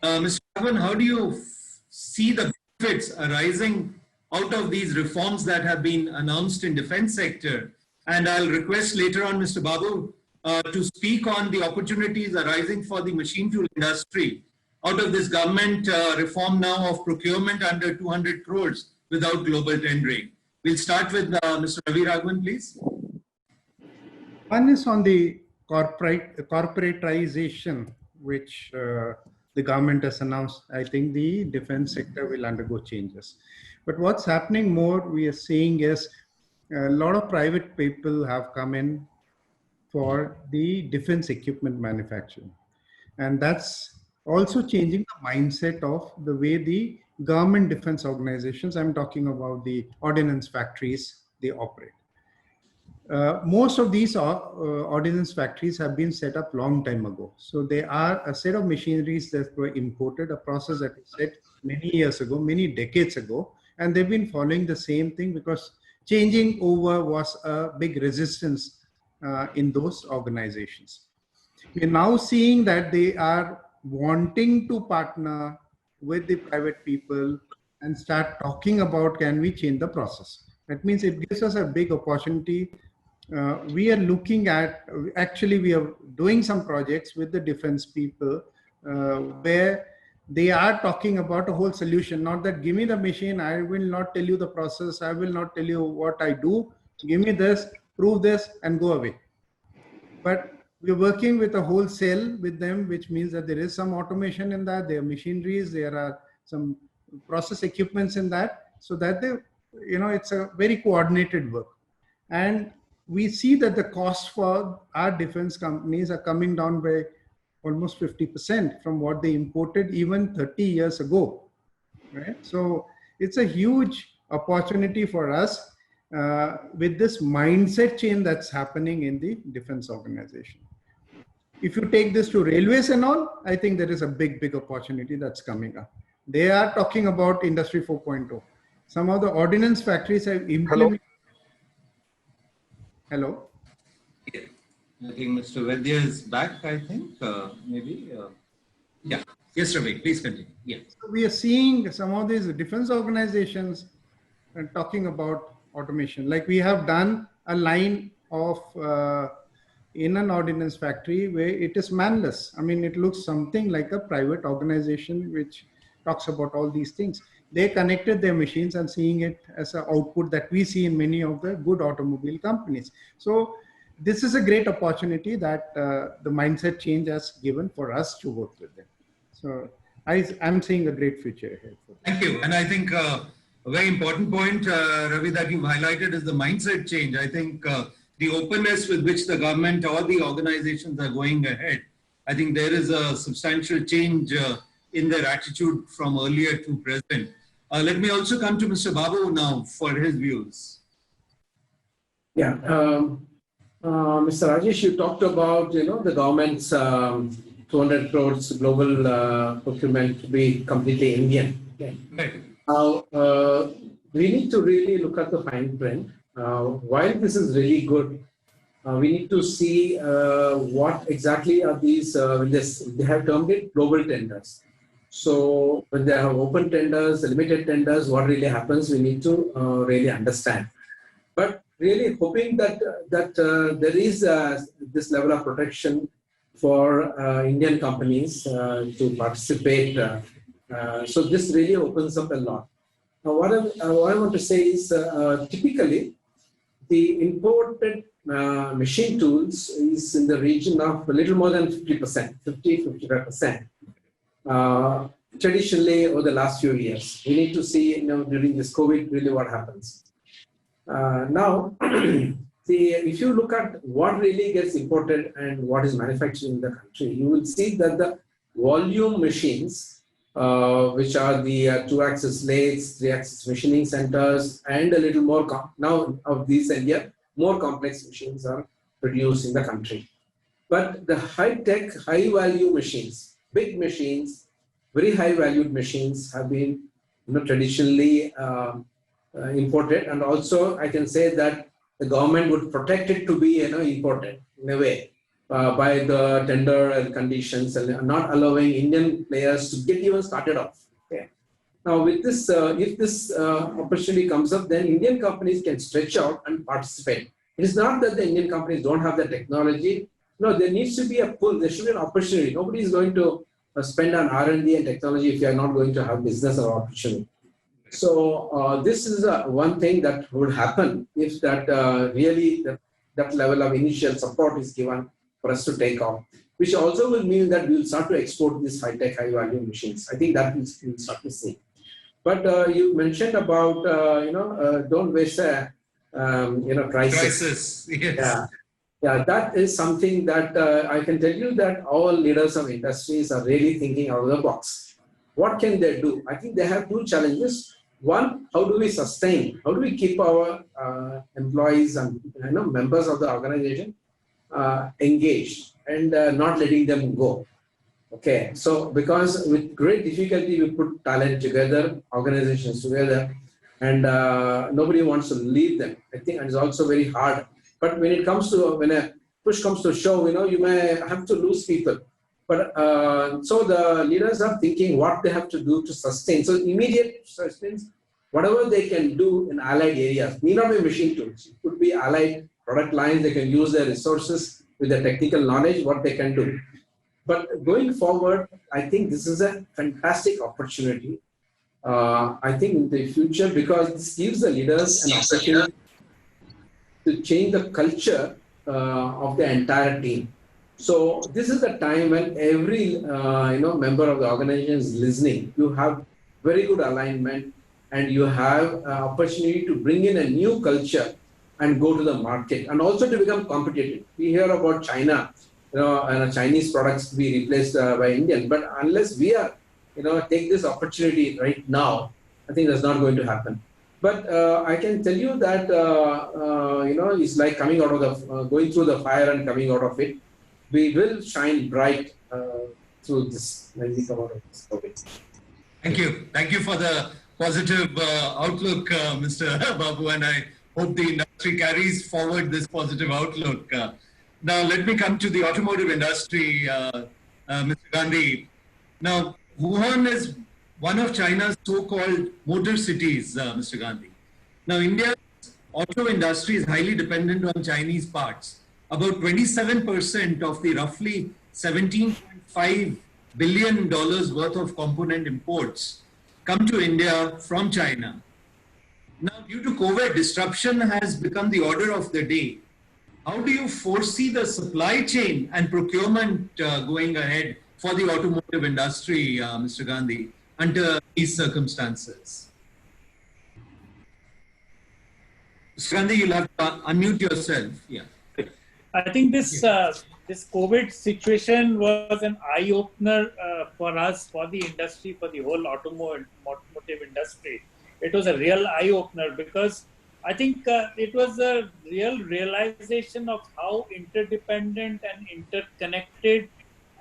Mr. Raghavan, how do you see the benefits arising out of these reforms that have been announced in defense sector? And I'll request later on Mr. Babu to speak on the opportunities arising for the machine tool industry out of this government reform now of procurement under 200 crores without global tendering. We'll start with Mr. Ravi Raghavan, please. One is on the corporatization, which the government has announced. I think the defense sector will undergo changes. But what's happening more, we are seeing is a lot of private people have come in for the defense equipment manufacturing. And that's also changing the mindset of the way the government defense organizations, I'm talking about the ordnance factories, they operate. Most of these ordnance factories have been set up long time ago. So they are a set of machineries that were imported, a process that was set many years ago, many decades ago, and they've been following the same thing because changing over was a big resistance in those organizations. We're now seeing that they are wanting to partner with the private people and start talking about, can we change the process? That means it gives us a big opportunity. We are looking at, actually we are doing some projects with the defense people where they are talking about a whole solution, not that give me the machine, I will not tell you the process, I will not tell you what I do, give me this, prove this and go away. But we're working with a whole cell with them, which means that there is some automation in that, there are machineries, there are some process equipments in that, so that the it's a very coordinated work. And we see that the cost for our defense companies are coming down by almost 50% from what they imported even 30 years ago, right? So it's a huge opportunity for us with this mindset change that's happening in the defense organization. If you take this to railways and all, I think there is a big opportunity that's coming up. They are talking about Industry 4.0. Some of the ordnance factories have implemented. Hello? I think Mr. Vaidya is back, I think, maybe. Yeah. Yes, Ravi, please continue. Yeah. So we are seeing some of these defense organizations talking about automation. Like we have done a line of in an ordnance factory where it is manless. I mean, it looks something like a private organization which talks about all these things. They connected their machines and seeing it as an output that we see in many of the good automobile companies. So this is a great opportunity that the mindset change has given for us to work with them. So I'm seeing a great future ahead. Thank you. And I think a very important point, Ravi, that you've highlighted is the mindset change. I think the openness with which the government or the organizations are going ahead, I think there is a substantial change in their attitude from earlier to present. Let me also come to Mr. Babu now for his views. Yeah. Mr. Rajesh, you talked about, the government's 200 crores global procurement to be completely Indian. Okay. Right. Now, we need to really look at the fine print. While this is really good, we need to see what exactly are these, they have termed it global tenders. So when they have open tenders, limited tenders, what really happens, we need to really understand. But really hoping that there is this level of protection for Indian companies to participate. So this really opens up a lot. Now, what I want to say is typically the imported machine tools is in the region of a little more than 50%, 50-55%. Traditionally, over the last few years, we need to see during this COVID really what happens. Now, if you look at what really gets imported and what is manufactured in the country, you will see that the volume machines, which are the 2-axis lathes, 3-axis machining centers, and a little more now of these India, more complex machines are produced in the country. But the high-tech, high-value machines, big machines, very high-valued machines have been traditionally imported, and also I can say that the government would protect it to be imported in a way by the tender and conditions and not allowing Indian players to get even started off. Okay. Now with this, if this opportunity comes up, then Indian companies can stretch out and participate. It is not that the Indian companies don't have the technology. No, there needs to be a pull. There should be an opportunity. Nobody is going to spend on R&D and technology if you are not going to have business or opportunity. So this is one thing that would happen if that really that level of initial support is given for us to take off, which also will mean that we will start to export these high-tech, high-value machines. I think that we'll start to see. But you mentioned about don't waste a crisis. Yes. Yeah, that is something that I can tell you that all leaders of industries are really thinking out of the box. What can they do? I think they have two challenges. One, how do we sustain? How do we keep our employees and members of the organization engaged and not letting them go? Okay, so because with great difficulty we put talent together, organizations together, and nobody wants to leave them. I think it's also very hard. But when it comes to when a push comes to shove, you may have to lose people. But so the leaders are thinking what they have to do to sustain. So immediate sustenance, whatever they can do in allied areas, need not be machine tools. It could be allied product lines. They can use their resources with the technical knowledge, what they can do. But going forward, I think this is a fantastic opportunity. I think in the future, because this gives the leaders an opportunity to change the culture of the entire team. So this is the time when every member of the organization is listening. You have very good alignment. and you have an opportunity to bring in a new culture and go to the market and also to become competitive. We hear about China, and Chinese products to be replaced by Indian, but unless we are, take this opportunity right now, I think that's not going to happen. But I can tell you that, it's like coming out of the, going through the fire and coming out of it. We will shine bright through this when we come out of this COVID. Thank you. Thank you for the positive outlook, Mr. Babu, and I hope the industry carries forward this positive outlook. Now, let me come to the automotive industry, Mr. Gandhi. Now, Wuhan is one of China's so-called motor cities, Mr. Gandhi. Now, India's auto industry is highly dependent on Chinese parts. About 27% of the roughly $17.5 billion worth of component imports come to India from China. Now, due to COVID, disruption has become the order of the day. How do you foresee the supply chain and procurement going ahead for the automotive industry, Mr. Gandhi, under these circumstances? Mr. Gandhi, you'll have to unmute yourself. Yeah. I think this COVID situation was an eye-opener for us, for the industry, for the whole automotive industry. It was a real eye-opener because I think it was a real realization of how interdependent and interconnected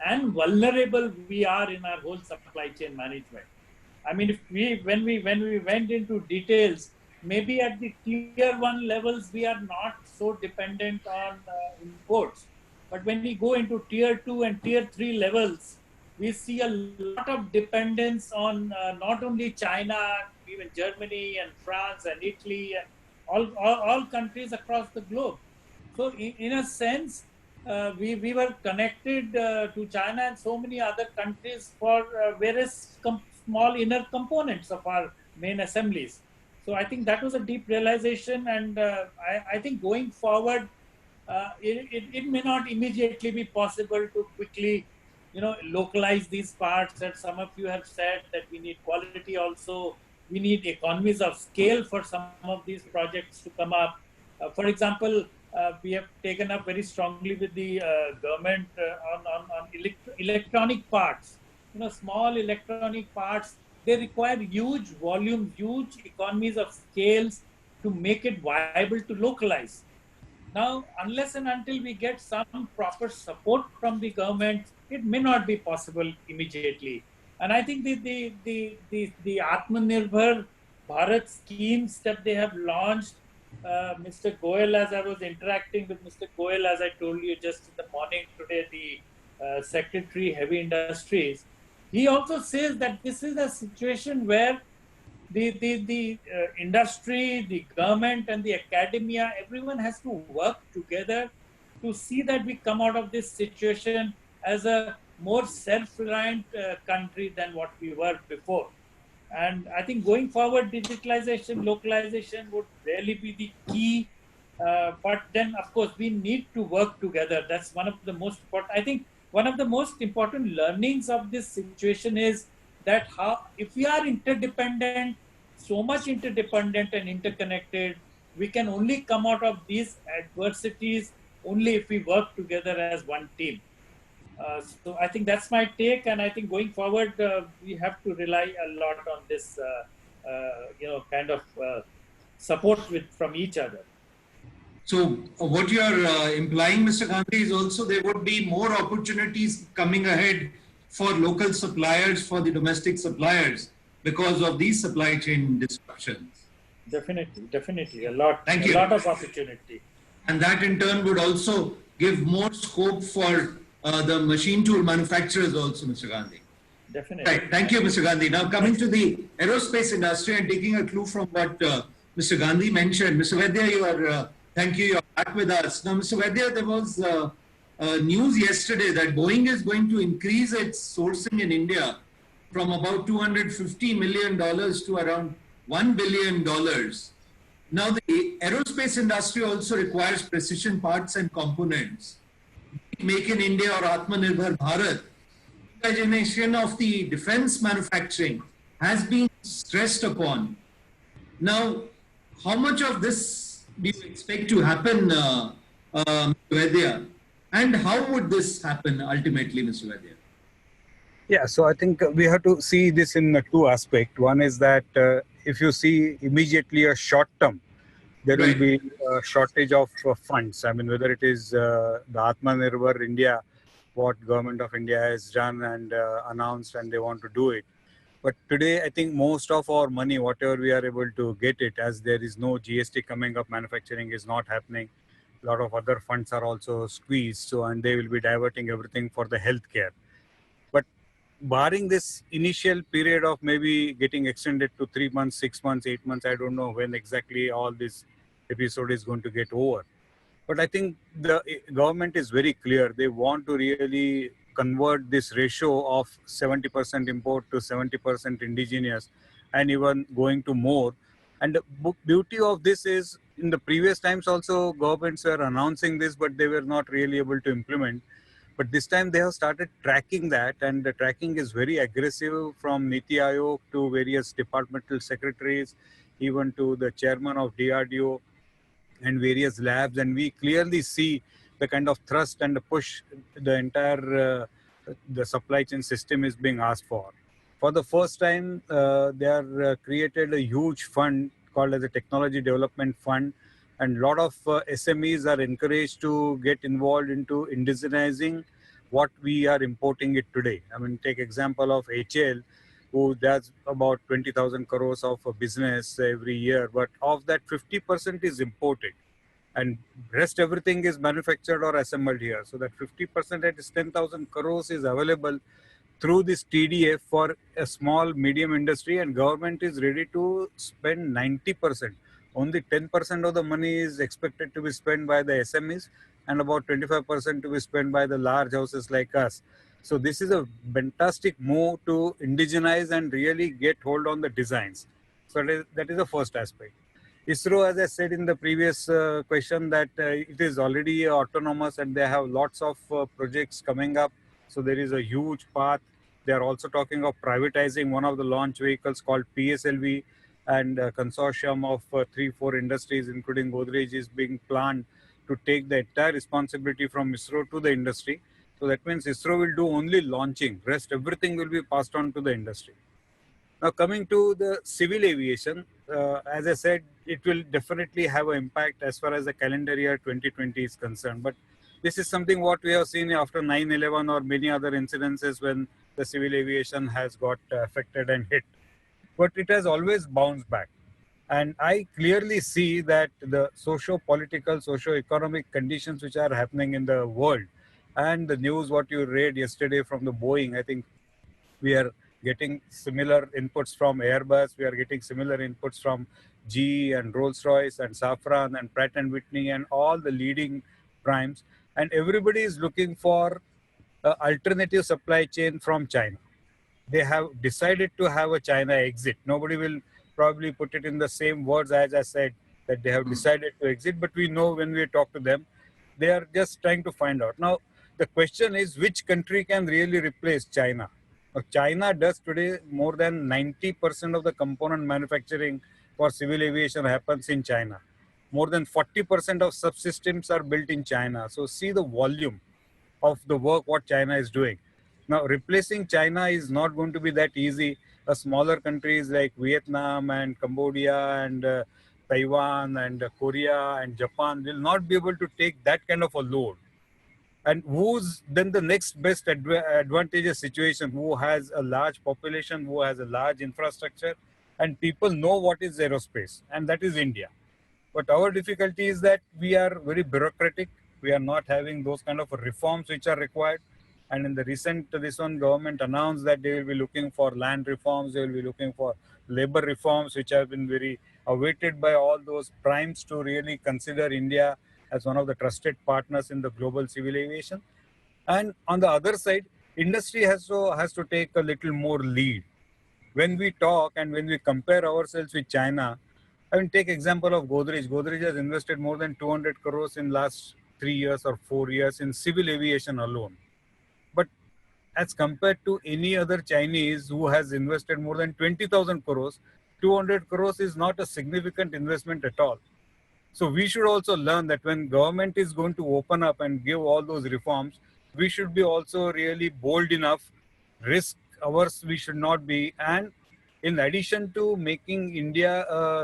and vulnerable we are in our whole supply chain management. I mean, when we went into details, maybe at the tier 1 levels, we are not so dependent on imports. But when we go into tier 2 and tier 3 levels, we see a lot of dependence on not only China, even Germany and France and Italy, and all countries across the globe. So in a sense, we were connected to China and so many other countries for various small inner components of our main assemblies. So I think that was a deep realization, and I think going forward, it may not immediately be possible to quickly, localize these parts. And some of you have said that we need quality also. We need economies of scale for some of these projects to come up. For example, we have taken up very strongly with the government on electronic parts. Small electronic parts, they require huge volume, huge economies of scales to make it viable to localize. Now, unless and until we get some proper support from the government, it may not be possible immediately. And I think the Atmanirbhar Bharat schemes that they have launched, Mr. Goyal, as I was interacting with Mr. Goyal, as I told you just in the morning today, the Secretary Heavy Industries, he also says that this is a situation where the industry, the government and the academia, everyone has to work together to see that we come out of this situation as a more self-reliant country than what we were before. And I think going forward, digitalization, localization would really be the key. But then, of course, we need to work together. That's one of the most important. I think one of the most important learnings of this situation is that if we are interdependent, so much interdependent and interconnected, we can only come out of these adversities only if we work together as one team. So I think that's my take, and I think going forward, we have to rely a lot on this, kind of support from each other. So what you are implying, Mr. Gandhi, is also there would be more opportunities coming ahead for local suppliers, for the domestic suppliers, because of these supply chain disruptions. Definitely, a lot. Thank you. A lot of opportunity. And that in turn would also give more scope for the machine tool manufacturers also, Mr. Gandhi. Definitely. Right. Thank you, Mr. Gandhi. Now coming to the aerospace industry and taking a clue from what Mr. Gandhi mentioned. Mr. Vaidya, thank you, you're back with us. Now, Mr. Vaidya, there was news yesterday that Boeing is going to increase its sourcing in India from about $250 million to around $1 billion. Now, the aerospace industry also requires precision parts and components. Make in India or Atmanirbhar Bharat, indigenization of the defense manufacturing has been stressed upon. Now, how much of this do you expect to happen, Mr. Vaidya? And how would this happen ultimately, Mr. Vaidya? Yeah, so I think we have to see this in two aspects. One is that if you see immediately a short term, there will Right. be a shortage of funds. I mean, whether it is the Atmanirbhar India, what government of India has done and announced, and they want to do it. But today, I think most of our money, whatever we are able to get it, as there is no GST coming up, manufacturing is not happening. A lot of other funds are also squeezed, so and they will be diverting everything for the healthcare. But barring this initial period of maybe getting extended to 3 months, 6 months, 8 months, I don't know when exactly all this episode is going to get over. But I think the government is very clear. They want to really convert this ratio of 70% import to 70% indigenous and even going to more. And the beauty of this is in the previous times also governments were announcing this, but they were not really able to implement. But this time they have started tracking that, and the tracking is very aggressive from Niti Aayog to various departmental secretaries, even to the chairman of DRDO and various labs. And we clearly see the kind of thrust and the push the entire the supply chain system is being asked for. For the first time, they are created a huge fund called as a Technology Development Fund, and a lot of SMEs are encouraged to get involved into indigenizing what we are importing it today. I mean, take example of HL, who does about 20,000 crores of a business every year, but of that 50% is imported, and rest everything is manufactured or assembled here. So that 50%, that is 10,000 crores, is available through this TDF for a small medium industry, and government is ready to spend 90%. Only 10% of the money is expected to be spent by the SMEs and about 25% to be spent by the large houses like us. So this is a fantastic move to indigenize and really get hold on the designs. So that is the first aspect. ISRO, as I said in the previous question, that it is already autonomous and they have lots of projects coming up. So there is a huge path. They are also talking of privatizing one of the launch vehicles called PSLV, and a consortium of 3-4 industries, including Godrej, is being planned to take the entire responsibility from ISRO to the industry. So that means ISRO will do only launching. Rest everything will be passed on to the industry. Now coming to the civil aviation, as I said, it will definitely have an impact as far as the calendar year 2020 is concerned. But this is something what we have seen after 9/11 or many other incidences when the civil aviation has got affected and hit. But it has always bounced back. And I clearly see that the socio-political, socio-economic conditions which are happening in the world, and the news what you read yesterday from the Boeing, I think we are getting similar inputs from Airbus, we are getting similar inputs from GE and Rolls-Royce and Safran and Pratt & Whitney and all the leading primes. And everybody is looking for an alternative supply chain from China. They have decided to have a China exit. Nobody will probably put it in the same words as I said, that they have decided to exit, but we know when we talk to them, they are just trying to find out. Now, the question is, which country can really replace China? China does today more than 90% of the component manufacturing for civil aviation happens in China. More than 40% of subsystems are built in China. So see the volume of the work what China is doing. Now, replacing China is not going to be that easy. Smaller countries like Vietnam and Cambodia and Taiwan and Korea and Japan will not be able to take that kind of a load. And who's then the next best advantageous situation, who has a large population, who has a large infrastructure, and people know what is aerospace, and that is India. But our difficulty is that we are very bureaucratic. We are not having those kind of reforms which are required. And in the recent, this one government announced that they will be looking for land reforms, they will be looking for labor reforms, which have been very awaited by all those primes to really consider India as one of the trusted partners in the global civil aviation. And on the other side, industry has to take a little more lead. When we talk and when we compare ourselves with China, I mean, take example of Godrej. Godrej has invested more than 200 crores in last 3 years or 4 years in civil aviation alone. But as compared to any other Chinese who has invested more than 20,000 crores 200 crores is not a significant investment at all. So we should also learn that when government is going to open up and give all those reforms, we should be also really bold enough, risk averse we should not be. And in addition to making India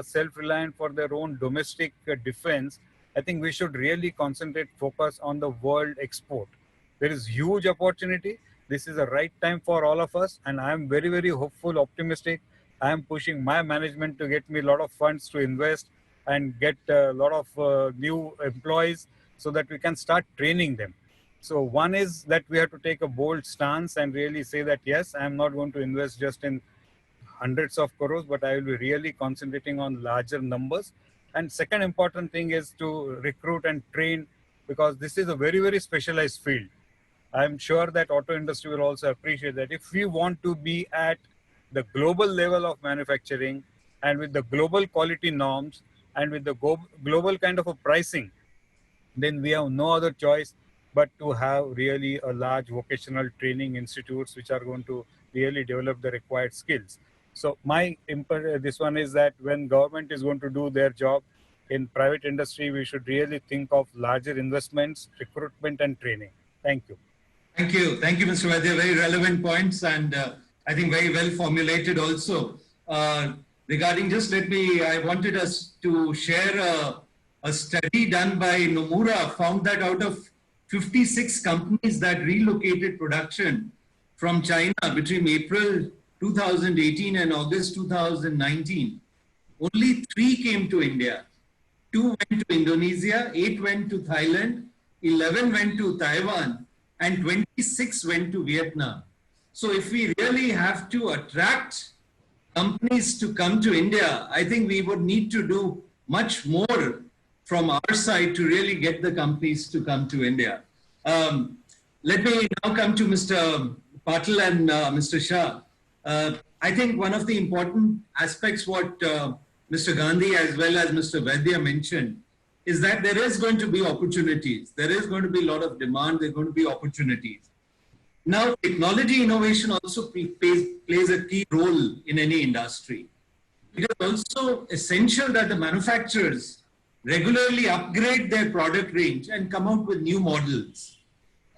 self-reliant for their own domestic defense, I think we should really concentrate, focus on the world export. There is huge opportunity. This is the right time for all of us. And I am very, very hopeful, optimistic. I am pushing my management to get me a lot of funds to invest and get a lot of new employees so that we can start training them. So one is that we have to take a bold stance and really say that, yes, I'm not going to invest just in hundreds of crores, but I will be really concentrating on larger numbers. And second important thing is to recruit and train, because this is a very, very specialized field. I'm sure that auto industry will also appreciate that if we want to be at the global level of manufacturing and with the global quality norms and with the global kind of a pricing, then we have no other choice but to have really a large vocational training institutes which are going to really develop the required skills. So this one is that when government is going to do their job, in private industry, we should really think of larger investments, recruitment and training. Thank you. Thank you. Thank you, Mr. Vaidya. Very relevant points and I think very well formulated also. Regarding I wanted us to share a study done by Nomura found that out of 56 companies that relocated production from China between April 2018 and August 2019, only 3 came to India. 2 went to Indonesia, 8 went to Thailand, 11 went to Taiwan, and 26 went to Vietnam. So if we really have to attract companies to come to India, I think we would need to do much more from our side to really get the companies to come to India. Let me now come to Mr. Patil and Mr. Shah. I think one of the important aspects what Mr. Gandhi as well as Mr. Vaidya mentioned is that there is going to be opportunities. There is going to be a lot of demand. There are going to be opportunities. Now, technology innovation also plays a key role in any industry. It is also essential that the manufacturers regularly upgrade their product range and come out with new models.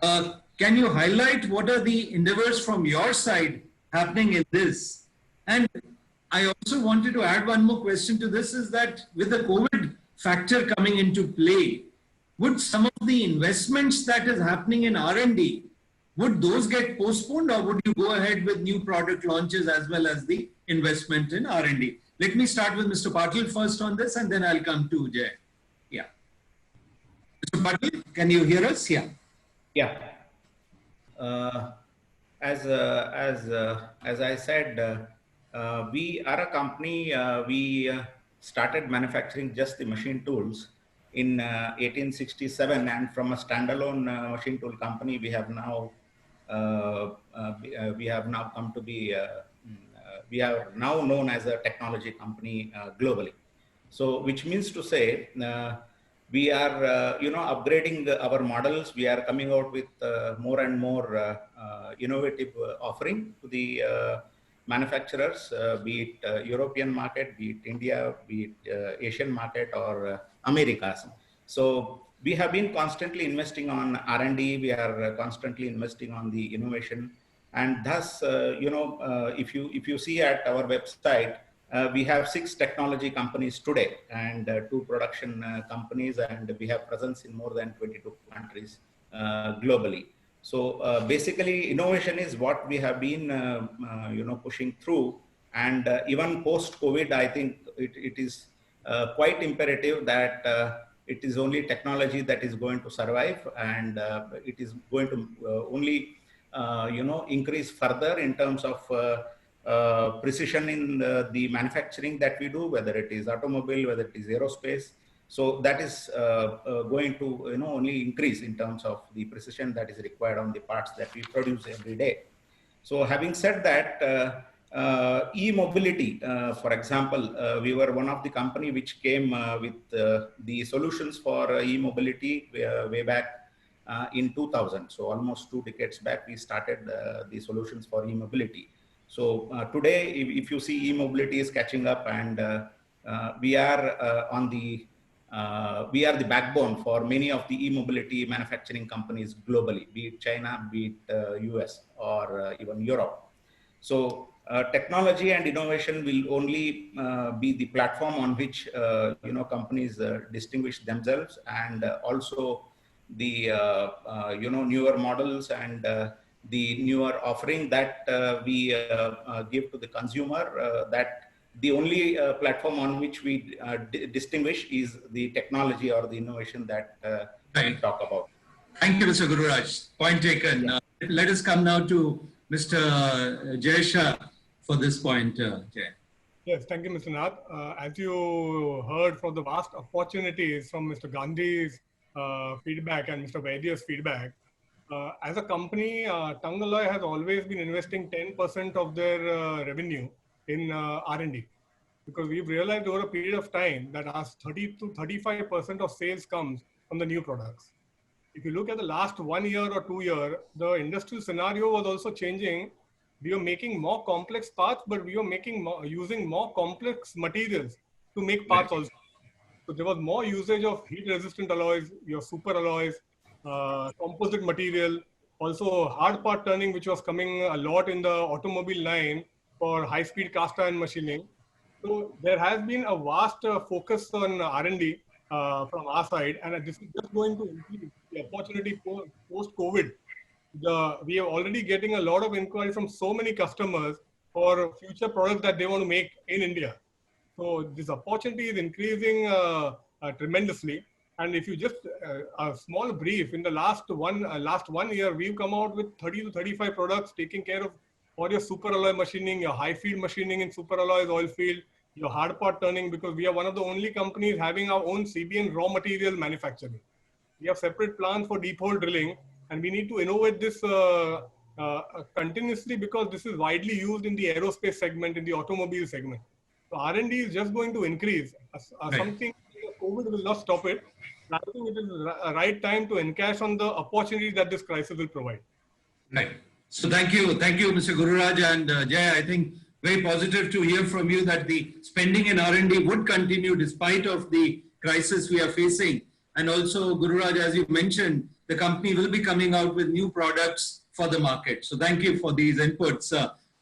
Can you highlight what are the endeavors from your side happening in this? And I also wanted to add one more question to this is that with the COVID factor coming into play, would some of the investments that is happening in R&D, would those get postponed or would you go ahead with new product launches as well as the investment in R&D? Let me start with Mr. Patil first on this and then I'll come to Jay. Yeah. Mr. Patil, can you hear us? Yeah. Yeah. As I said, we are a company, we started manufacturing just the machine tools in 1867, and from a standalone machine tool company, we have now come to be, we are now known as a technology company globally. So, which means to say, we are, upgrading our models. We are coming out with more and more innovative offering to the manufacturers, be it European market, be it India, be it Asian market or Americas. So we have been constantly investing on R&D. We are constantly investing on the innovation, and thus, if you see at our website, we have 6 technology companies today and 2 production companies, and we have presence in more than 22 countries globally. So basically, innovation is what we have been, pushing through, and even post-COVID, I think it is quite imperative that it is only technology that is going to survive, and it is going to only, increase further in terms of precision in the manufacturing that we do, whether it is automobile, whether it is aerospace. So that is going to only increase in terms of the precision that is required on the parts that we produce every day. So having said that, e-mobility, for example, we were one of the company which came with the solutions for e-mobility way back in 2000. So almost 2 decades back, we started the solutions for e-mobility. So today, if you see e-mobility is catching up, and we are we are the backbone for many of the e-mobility manufacturing companies globally, be it China, be it US, or even Europe. So technology and innovation will only be the platform on which companies distinguish themselves, and also the newer models and the newer offering that we give to the consumer. That the only platform on which we distinguish is the technology or the innovation that we talk about. Thank you, Mr. Gururaj. Point taken. Yeah. Let us come now to Mr. Jay Shah for this point, Jay. Yes, thank you, Mr. Nath. As you heard from the vast opportunities from Mr. Gandhi's feedback and Mr. Vaidya's feedback, as a company, Tangalloy has always been investing 10% of their revenue in R&D, because we've realized over a period of time that as 30 to 35% of sales comes from the new products. If you look at the last 1 year or 2 years, the industrial scenario was also changing. We were making more complex parts, but we were using more complex materials to make parts also. So there was more usage of heat-resistant alloys, your super alloys, composite material, also hard part turning, which was coming a lot in the automobile line for high-speed cast iron machining. So there has been a vast focus on R&D from our side, and this is just going to increase the opportunity post-COVID. We are already getting a lot of inquiries from so many customers for future products that they want to make in India. So this opportunity is increasing tremendously. And if you just a small brief, in the last one year, we've come out with 30 to 35 products taking care of all your super alloy machining, your high field machining in super alloys, oil field, your hard part turning, because we are one of the only companies having our own CBN raw material manufacturing. We have separate plants for deep hole drilling, and we need to innovate this continuously, because this is widely used in the aerospace segment, in the automobile segment. So R&D is just going to increase. Something COVID will not stop it. I think it is the right time to encash on the opportunity that this crisis will provide. Right. So thank you, Mr. Gururaj and Jay. I think very positive to hear from you that the spending in R&D would continue despite of the crisis we are facing. And also, Gururaj, as you mentioned, the company will be coming out with new products for the market. So thank you for these inputs.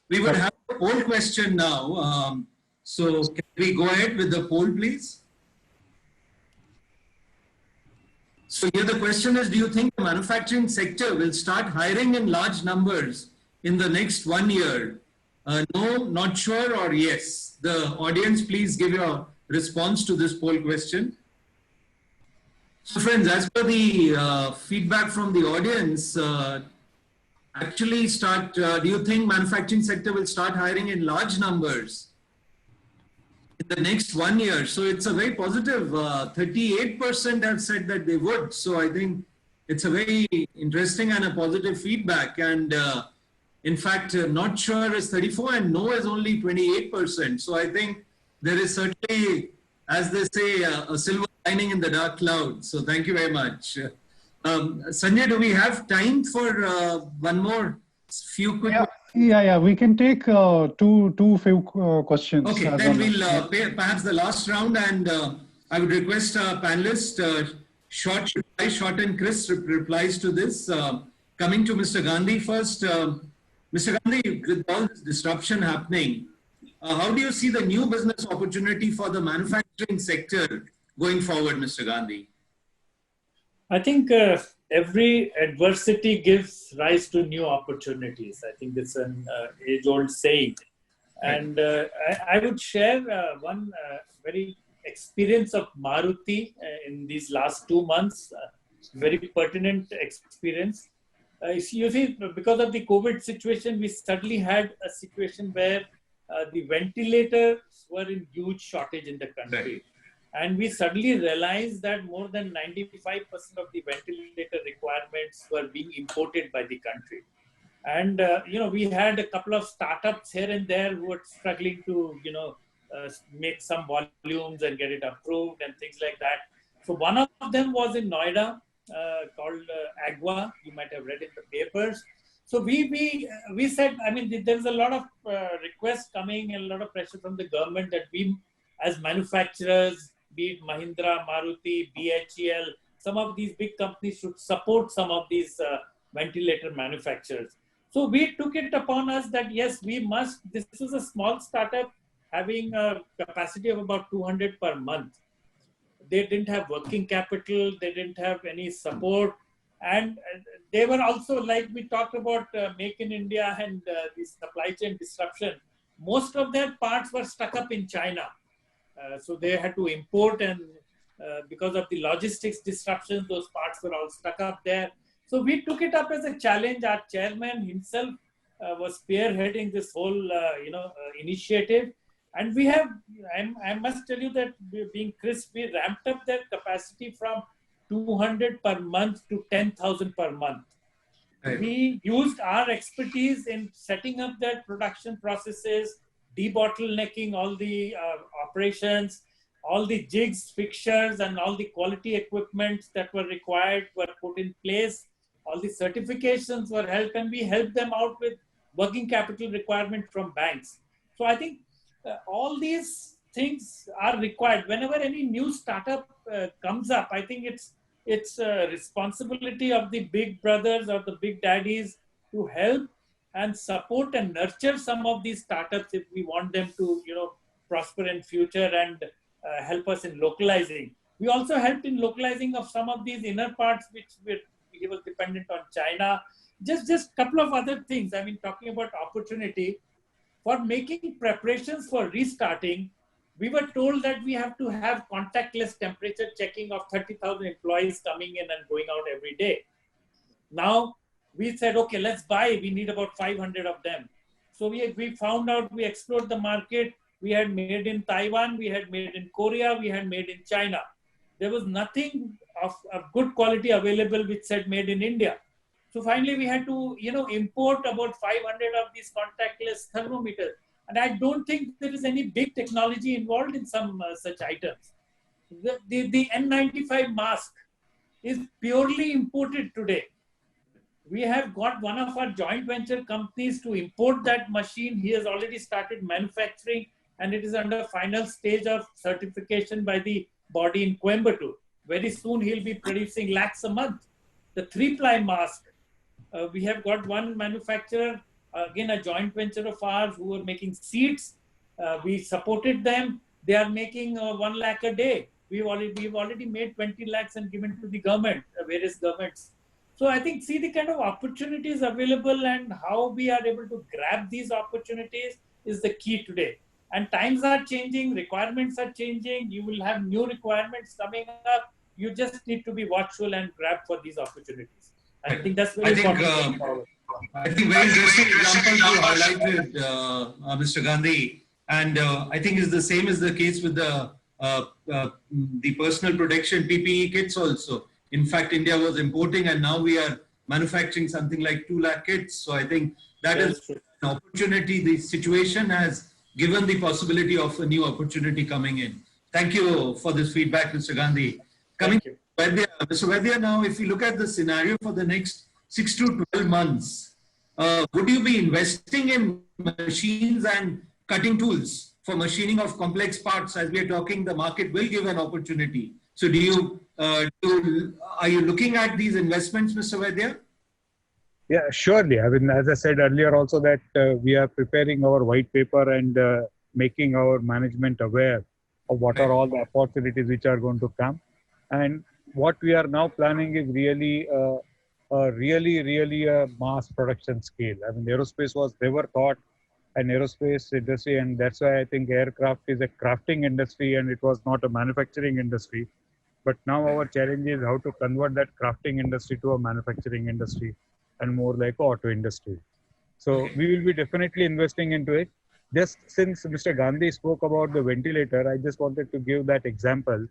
We would have a poll question now. So can we go ahead with the poll, please? So here the question is, do you think the manufacturing sector will start hiring in large numbers in the next 1 year? No, not sure, or yes? The audience, please give your response to this poll question. So friends, as per the feedback from the audience, do you think manufacturing sector will start hiring in large numbers in the next 1 year? So it's a very positive, 38% have said that they would. So I think it's a very interesting and a positive feedback. And in fact, not sure is 34% and no is only 28%. So I think there is certainly, as they say, a silver lining in the dark cloud. So thank you very much. Sanjay, do we have time for one more few quick? Yeah. We can take two few questions. Okay, then we'll perhaps the last round, and I would request our panelists short and crisp replies to this. Coming to Mr. Gandhi first. Mr. Gandhi, with all this disruption happening, how do you see the new business opportunity for the manufacturing sector going forward, Mr. Gandhi? I think every adversity gives rise to new opportunities. I think it's an age-old saying. And I would share one very experience of Maruti in these last 2 months, very pertinent experience. You see, because of the COVID situation, we suddenly had a situation where the ventilators were in huge shortage in the country. Right. And we suddenly realized that more than 95% of the ventilator requirements were being imported by the country. And, we had a couple of startups here and there who were struggling to, make some volumes and get it approved and things like that. So one of them was in Noida called Agua. You might have read in the papers. So we said, I mean, there's a lot of requests coming and a lot of pressure from the government that we, as manufacturers, be it Mahindra, Maruti, BHEL, some of these big companies should support some of these ventilator manufacturers. So we took it upon us that yes, we must. This is a small startup having a capacity of about 200 per month. They didn't have working capital, they didn't have any support, and they were also, like we talked about Make in India and the supply chain disruption, most of their parts were stuck up in China. So they had to import, and because of the logistics disruptions, those parts were all stuck up there. So we took it up as a challenge. Our chairman himself was spearheading this whole initiative. And we have, I must tell you that being crisp, we ramped up their capacity from 200 per month to 10,000 per month. Right. We used our expertise in setting up their production processes, debottlenecking all the operations, all the jigs, fixtures, and all the quality equipment that were required were put in place. All the certifications were helped, and we helped them out with working capital requirement from banks. So I think all these things are required. Whenever any new startup comes up, I think it's a responsibility of the big brothers or the big daddies to help and support and nurture some of these startups if we want them to, prosper in future and help us in localizing. We also helped in localizing of some of these inner parts which we were dependent on China. Just a couple of other things. I mean, talking about opportunity. For making preparations for restarting, we were told that we have to have contactless temperature checking of 30,000 employees coming in and going out every day. Now, we said, okay, let's buy. We need about 500 of them. So we found out, we explored the market. We had made in Taiwan, we had made in Korea, we had made in China. There was nothing of good quality available which said made in India. So finally, we had to, import about 500 of these contactless thermometers. And I don't think there is any big technology involved in some such items. The N95 mask is purely imported today. We have got one of our joint venture companies to import that machine. He has already started manufacturing, and it is under final stage of certification by the body in Coimbatore. Very soon, he'll be producing lakhs a month. The 3-ply mask, we have got one manufacturer, again a joint venture of ours, who are making seats. We supported them. They are making 1 lakh a day. We've already made 20 lakhs and given to the government, various governments. So I think, see the kind of opportunities available and how we are able to grab these opportunities is the key today. And times are changing, requirements are changing. You will have new requirements coming up. You just need to be watchful and grab for these opportunities. I think that's very important. I think very interesting example you highlighted, Mr. Gandhi, and I think is the same is the case with the personal protection PPE kits also. In fact, India was importing, and now we are manufacturing something like 2 lakh kits. So I think that is an opportunity. The situation has given the possibility of a new opportunity coming in. Thank you for this feedback, Mr. Gandhi. Coming to Vaidya, Mr. Vaidya, now if you look at the scenario for the next 6 to 12 months, would you be investing in machines and cutting tools for machining of complex parts? As we are talking, the market will give an opportunity. So are you looking at these investments, Mr. Vaidya? Yeah, surely. I mean, as I said earlier also that we are preparing our white paper and making our management aware of what are all the opportunities which are going to come. And what we are now planning is really a mass production scale. I mean, aerospace was never thought an aerospace industry, and that's why I think aircraft is a crafting industry and it was not a manufacturing industry. But now our challenge is how to convert that crafting industry to a manufacturing industry and more like auto industry. So we will be definitely investing into it. Just since Mr. Gandhi spoke about the ventilator, I just wanted to give that example.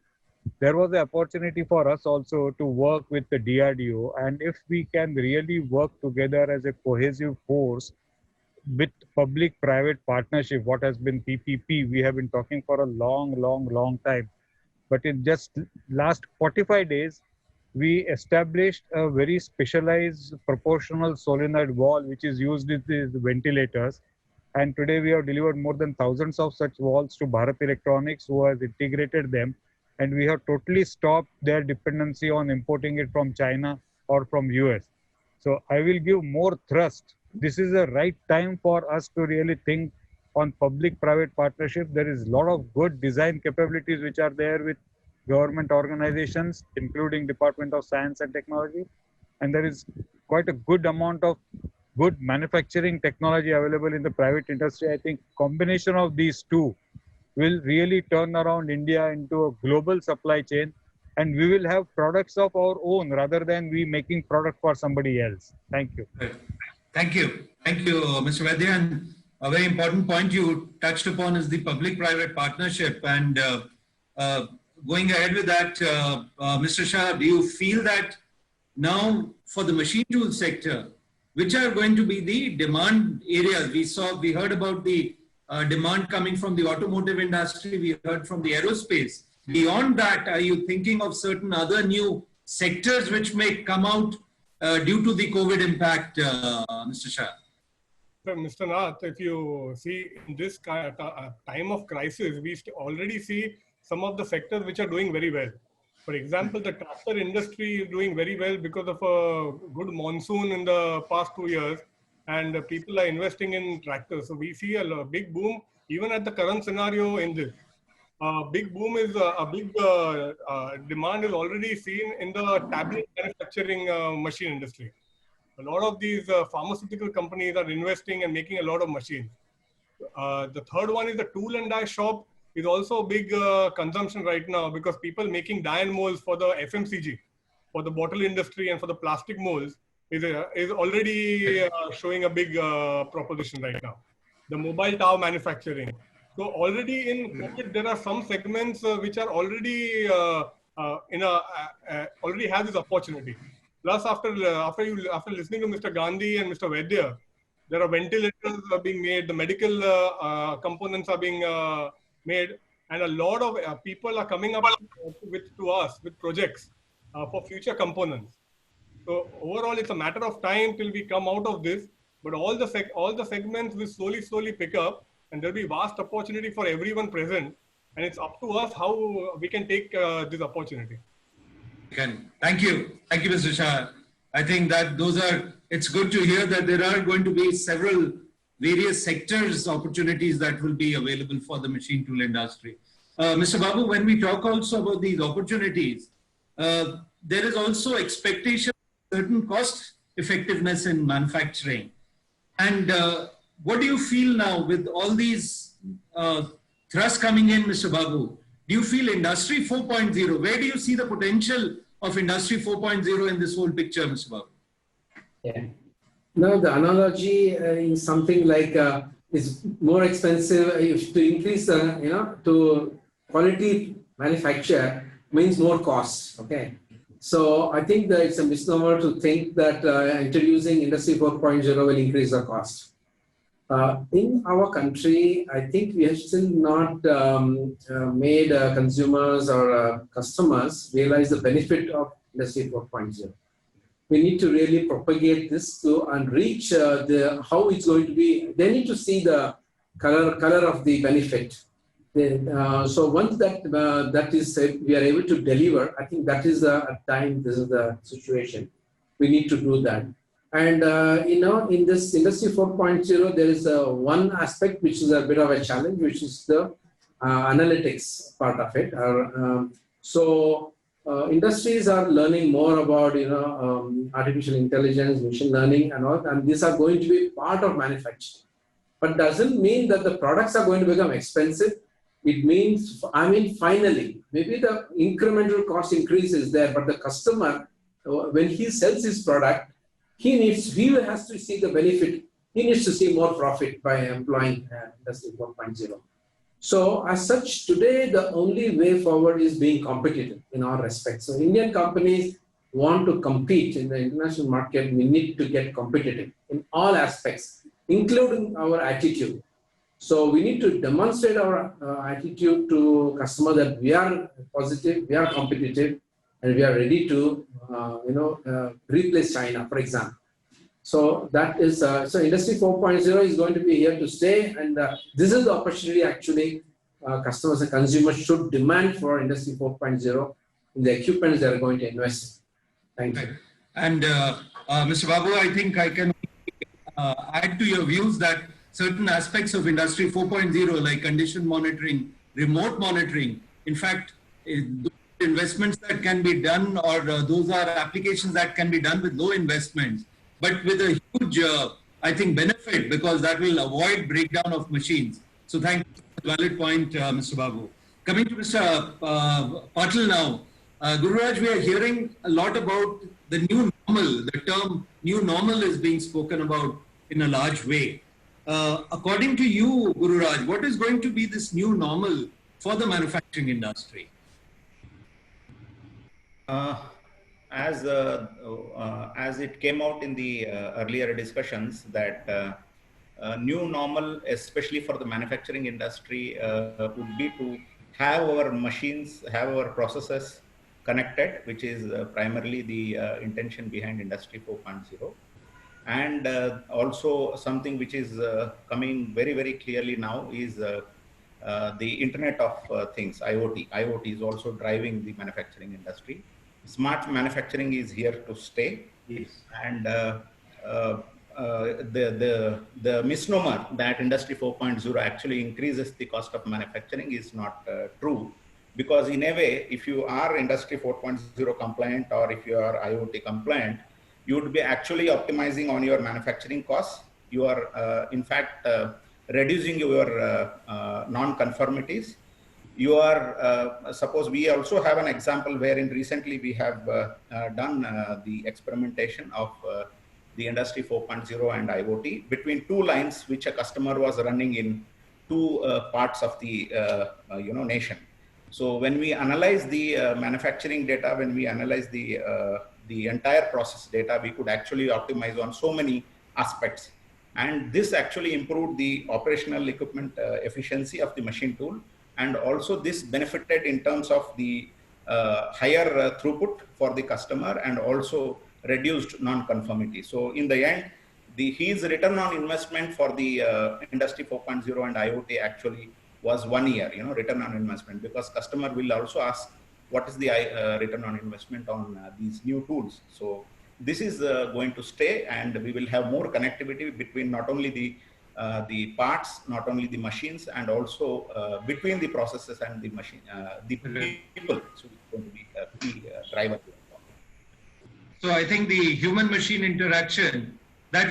There was an opportunity for us also to work with the DRDO, and if we can really work together as a cohesive force with public-private partnership, what has been PPP, we have been talking for a long time. But in just last 45 days, we established a very specialized proportional solenoid valve, which is used in these ventilators. And today we have delivered more than thousands of such valves to Bharat Electronics, who has integrated them. And we have totally stopped their dependency on importing it from China or from US. So I will give more thrust. This is the right time for us to really think on public-private partnership. There is a lot of good design capabilities which are there with government organizations, including Department of Science and Technology. And there is quite a good amount of good manufacturing technology available in the private industry. I think combination of these two will really turn around India into a global supply chain, and we will have products of our own rather than we making product for somebody else. Thank you. Thank you. Thank you, Mr. Vaidya. And a very important point you touched upon is the public-private partnership. And going ahead with that, Mr. Shah, do you feel that now for the machine tool sector, which are going to be the demand areas? We heard about the demand coming from the automotive industry. We heard from the aerospace. Beyond that, are you thinking of certain other new sectors which may come out due to the COVID impact, Mr. Shah? Mr. Nath, if you see in this time of crisis, we already see some of the sectors which are doing very well. For example, the tractor industry is doing very well because of a good monsoon in the past 2 years, and people are investing in tractors. So we see a big boom, even at the current scenario in this. Big boom is a big demand is already seen in the tablet manufacturing machine industry. A lot of these pharmaceutical companies are investing and making a lot of machines. The third one is the tool and die shop is also a big consumption right now, because people making die and molds for the FMCG, for the bottle industry and for the plastic molds is already showing a big proposition right now. The mobile tower manufacturing. So already in COVID, there are some segments which are already already have this opportunity. Plus, after listening to Mr. Gandhi and Mr. Vaidya, there are ventilators being made, the medical components are being made, and a lot of people are coming up to us with projects for future components. So overall, it's a matter of time till we come out of this. But all the segments will slowly pick up, and there'll be vast opportunity for everyone present. And it's up to us how we can take this opportunity. Thank you, Mr. Shah. I think that it's good to hear that there are going to be several various sectors opportunities that will be available for the machine tool industry. Mr. Babu, when we talk also about these opportunities, there is also expectation of certain cost effectiveness in manufacturing. And what do you feel now with all these thrusts coming in, Mr. Babu? Do you feel Industry 4.0? Where do you see the potential of Industry 4.0 in this whole picture, Mr. Babu? Yeah. No, the analogy is something like it's more expensive to increase to quality manufacture means more costs. Okay. So I think that it's a misnomer to think that introducing Industry 4.0 will increase the cost. In our country, I think we have still not made consumers or customers realize the benefit of Industry 4.0. We need to really propagate this and reach how it's going to be. They need to see the color of the benefit. So once that is said, we are able to deliver. I think that is the time. This is the situation. We need to do that. And in this Industry 4.0, there is one aspect which is a bit of a challenge, which is the analytics part of it. Industries are learning more about artificial intelligence, machine learning, and all, and these are going to be part of manufacturing. But doesn't mean that the products are going to become expensive. It means, finally, maybe the incremental cost increase is there, but the customer, when he sells his product, he has to see the benefit. He needs to see more profit by employing Industry 4.0. So as such, today, the only way forward is being competitive in our respect. So Indian companies want to compete in the international market. We need to get competitive in all aspects, including our attitude. So we need to demonstrate our attitude to customer that we are positive, we are competitive, and we are ready to, replace China, for example. So that is, so Industry 4.0 is going to be here to stay, and this is the opportunity actually customers and consumers should demand for Industry 4.0 in the equipments they are going to invest in. Thank you. And Mr. Babu, I think I can add to your views that certain aspects of Industry 4.0, like condition monitoring, remote monitoring, in fact, those investments that can be done, or those are applications that can be done with low investments, but with a huge, I think, benefit, because that will avoid breakdown of machines. So thank you for the valid point, Mr. Babu. Coming to Mr. Patil now. Gururaj, we are hearing a lot about the new normal. The term new normal is being spoken about in a large way. According to you, Gururaj, what is going to be this new normal for the manufacturing industry? As it came out in the earlier discussions, that new normal, especially for the manufacturing industry, would be to have our machines, have our processes connected, which is primarily the intention behind Industry 4.0. And also something which is coming very, very clearly now is the Internet of Things, IoT. IoT is also driving the manufacturing industry. Smart manufacturing is here to stay. Yes. And the misnomer that Industry 4.0 actually increases the cost of manufacturing is not true. Because in a way, if you are Industry 4.0 compliant, or if you are IoT compliant, you would be actually optimizing on your manufacturing costs. You are, in fact, reducing your non-conformities. You are, suppose we also have an example wherein recently we have done the experimentation of the Industry 4.0 and IoT between two lines which a customer was running in two parts of the nation. So when we analyze the manufacturing data, when we analyze the entire process data, we could actually optimize on so many aspects. And this actually improved the operational equipment efficiency of the machine tool. And also this benefited in terms of the higher throughput for the customer, and also reduced non-conformity. So in the end, his return on investment for the Industry 4.0 and IoT actually was 1 year, return on investment, because customer will also ask what is the return on investment on these new tools. So this is going to stay, and we will have more connectivity between not only the parts, not only the machines, and also between the processes and the machine, the people. So it's going to be a key driver. So I think the human-machine interaction that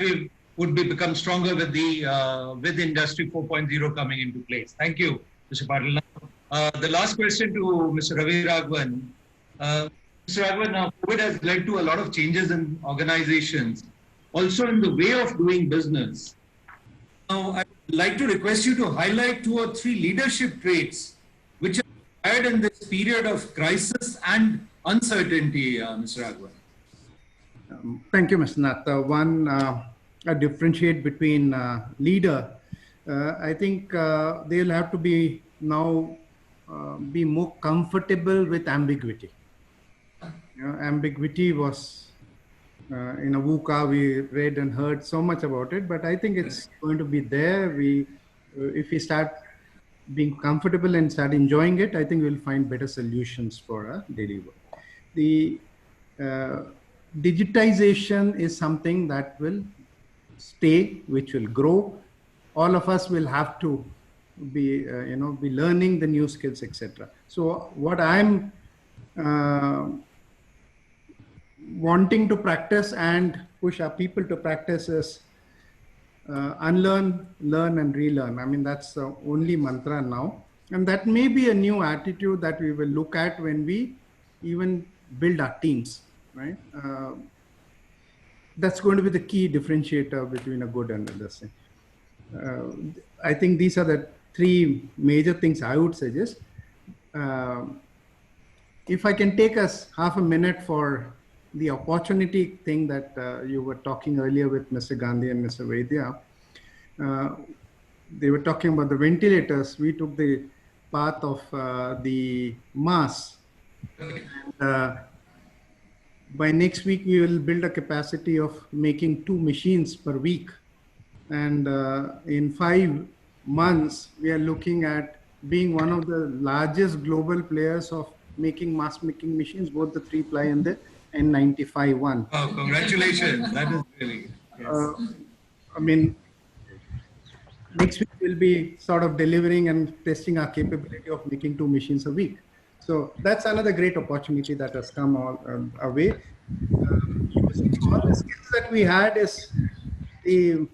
would become stronger with the with Industry 4.0 coming into place. Thank you, Mr. Patil. The last question to Mr. Ravi Raghavan. Mr. Raghavan, now COVID has led to a lot of changes in organizations, also in the way of doing business. Now, I'd like to request you to highlight 2 or 3 leadership traits which are required in this period of crisis and uncertainty, Mr. Raghavan. Thank you, Mr. Nath. I differentiate between leader. I think they'll have to be now be more comfortable with ambiguity. Ambiguity was in a VUCA, we read and heard so much about it, but I think it's going to be there. If we start being comfortable and start enjoying it, I think we'll find better solutions for our daily work. The digitization is something that will stay, which will grow. All of us will have to be, be learning the new skills, etc. So what I'm wanting to practice and push our people to practice is unlearn, learn, and relearn. I mean, that's the only mantra now. And that may be a new attitude that we will look at when we even build our teams, right? That's going to be the key differentiator between a good and understanding. I think these are the 3 major things I would suggest. If I can take us half a minute for the opportunity thing that you were talking earlier with Mr. Gandhi and Mr. Vaidya. They were talking about the ventilators. We took the path of the mass. by next week, we will build a capacity of making 2 machines per week. And in 5 months, we are looking at being one of the largest global players of making mass-making machines, both the 3-ply and the N95 one. Oh, congratulations. That is really, yes. I mean, next week we'll be sort of delivering and testing our capability of making 2 machines a week. So that's another great opportunity that has come all our way. Using all the skills that we had is the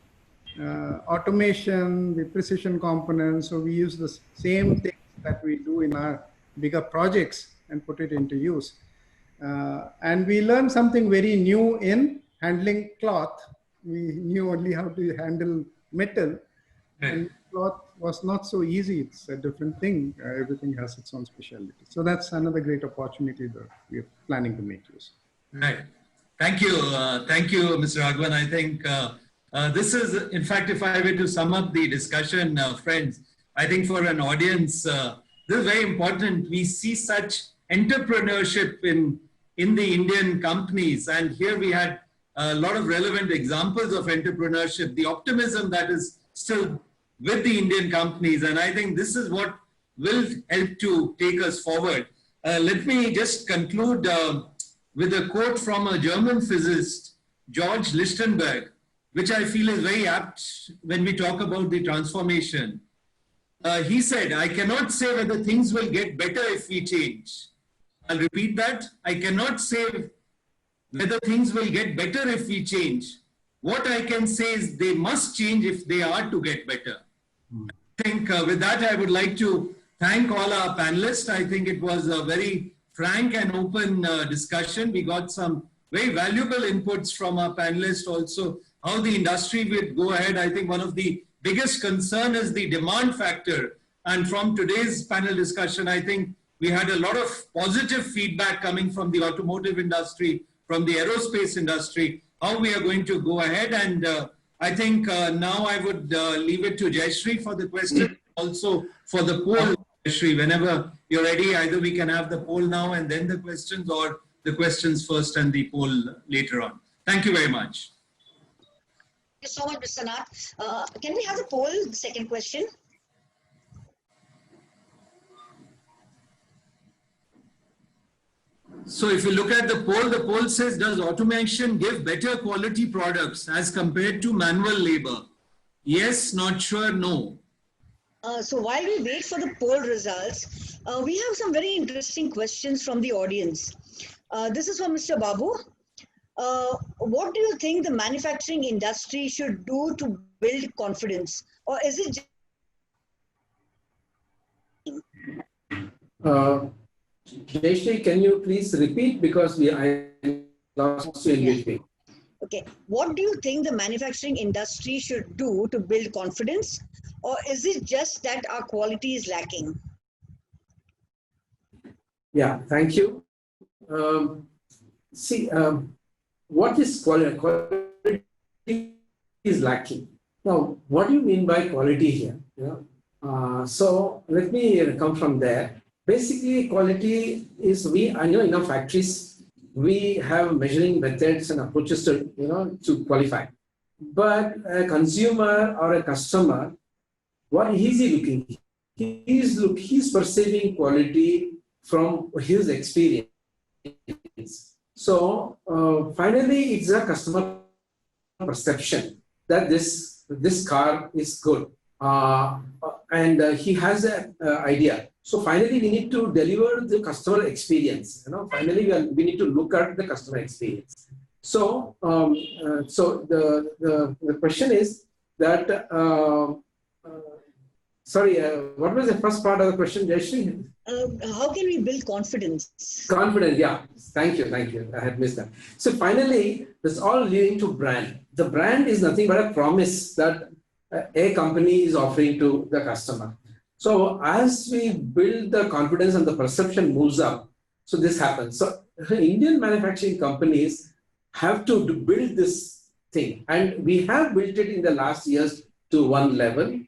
automation, the precision components. So we use the same things that we do in our bigger projects and put it into use. And we learned something very new in handling cloth. We knew only how to handle metal. And cloth was not so easy. It's a different thing. Everything has its own specialty. So that's another great opportunity that we're planning to make use. Right. Thank you. Thank you, Mr. Raghavan. I think this is, in fact, if I were to sum up the discussion, friends, I think for an audience, this is very important. We see such entrepreneurship in the Indian companies. And here we had a lot of relevant examples of entrepreneurship, the optimism that is still with the Indian companies. And I think this is what will help to take us forward. Let me just conclude with a quote from a German physicist, George Lichtenberg, which I feel is very apt when we talk about the transformation. He said, I cannot say whether things will get better if we change. I'll repeat that. I cannot say whether things will get better if we change. What I can say is they must change if they are to get better. I think with that, I would like to thank all our panelists. I think it was a very frank and open discussion. We got some very valuable inputs from our panelists also, how the industry will go ahead. I think one of the biggest concern is the demand factor. And from today's panel discussion, I think we had a lot of positive feedback coming from the automotive industry, from the aerospace industry, how we are going to go ahead. And I think now I would leave it to Jayashree for the question, also for the poll. Jayashree, whenever you're ready, either we can have the poll now and then the questions, or the questions first and the poll later on. Thank you very much. Thank you so much, Mr. Nath. Can we have the poll, the second question? So if you look at the poll says, does automation give better quality products as compared to manual labor? Yes, not sure, no. So while we wait for the poll results, we have some very interesting questions from the audience. This is from Mr. Babu. What do you think the manufacturing industry should do to build confidence? Or is it Jayashree, can you please repeat, because I lost you in between. Okay. What do you think the manufacturing industry should do to build confidence? Or is it just that our quality is lacking? Yeah, thank you. What is quality? Quality is lacking. Now, what do you mean by quality here? So let me come from there. Basically, quality is in our factories, we have measuring methods and approaches to qualify. But a consumer or a customer, what is he looking? He's perceiving quality from his experience. So finally, it's a customer perception that this car is good, and he has an idea. So finally, we need to deliver the customer experience. Finally, we need to look at the customer experience. So, the question is that. Sorry, what was the first part of the question, Jayashree? How can we build confidence? Confidence, yeah. Thank you. I had missed that. So finally, it's all leading to brand. The brand is nothing but a promise that a company is offering to the customer. So as we build the confidence and the perception moves up, so this happens. So Indian manufacturing companies have to build this thing, and we have built it in the last years to one level.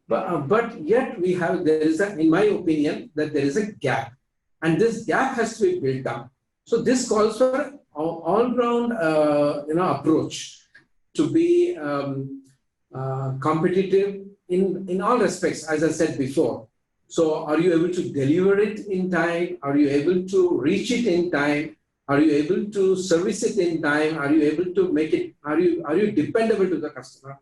But yet in my opinion, that there is a gap, and this gap has to be built up. So this calls for all-round approach to be competitive in all respects, as I said before. So are you able to deliver it in time? Are you able to reach it in time? Are you able to service it in time? Are you able to make it, are you dependable to the customer?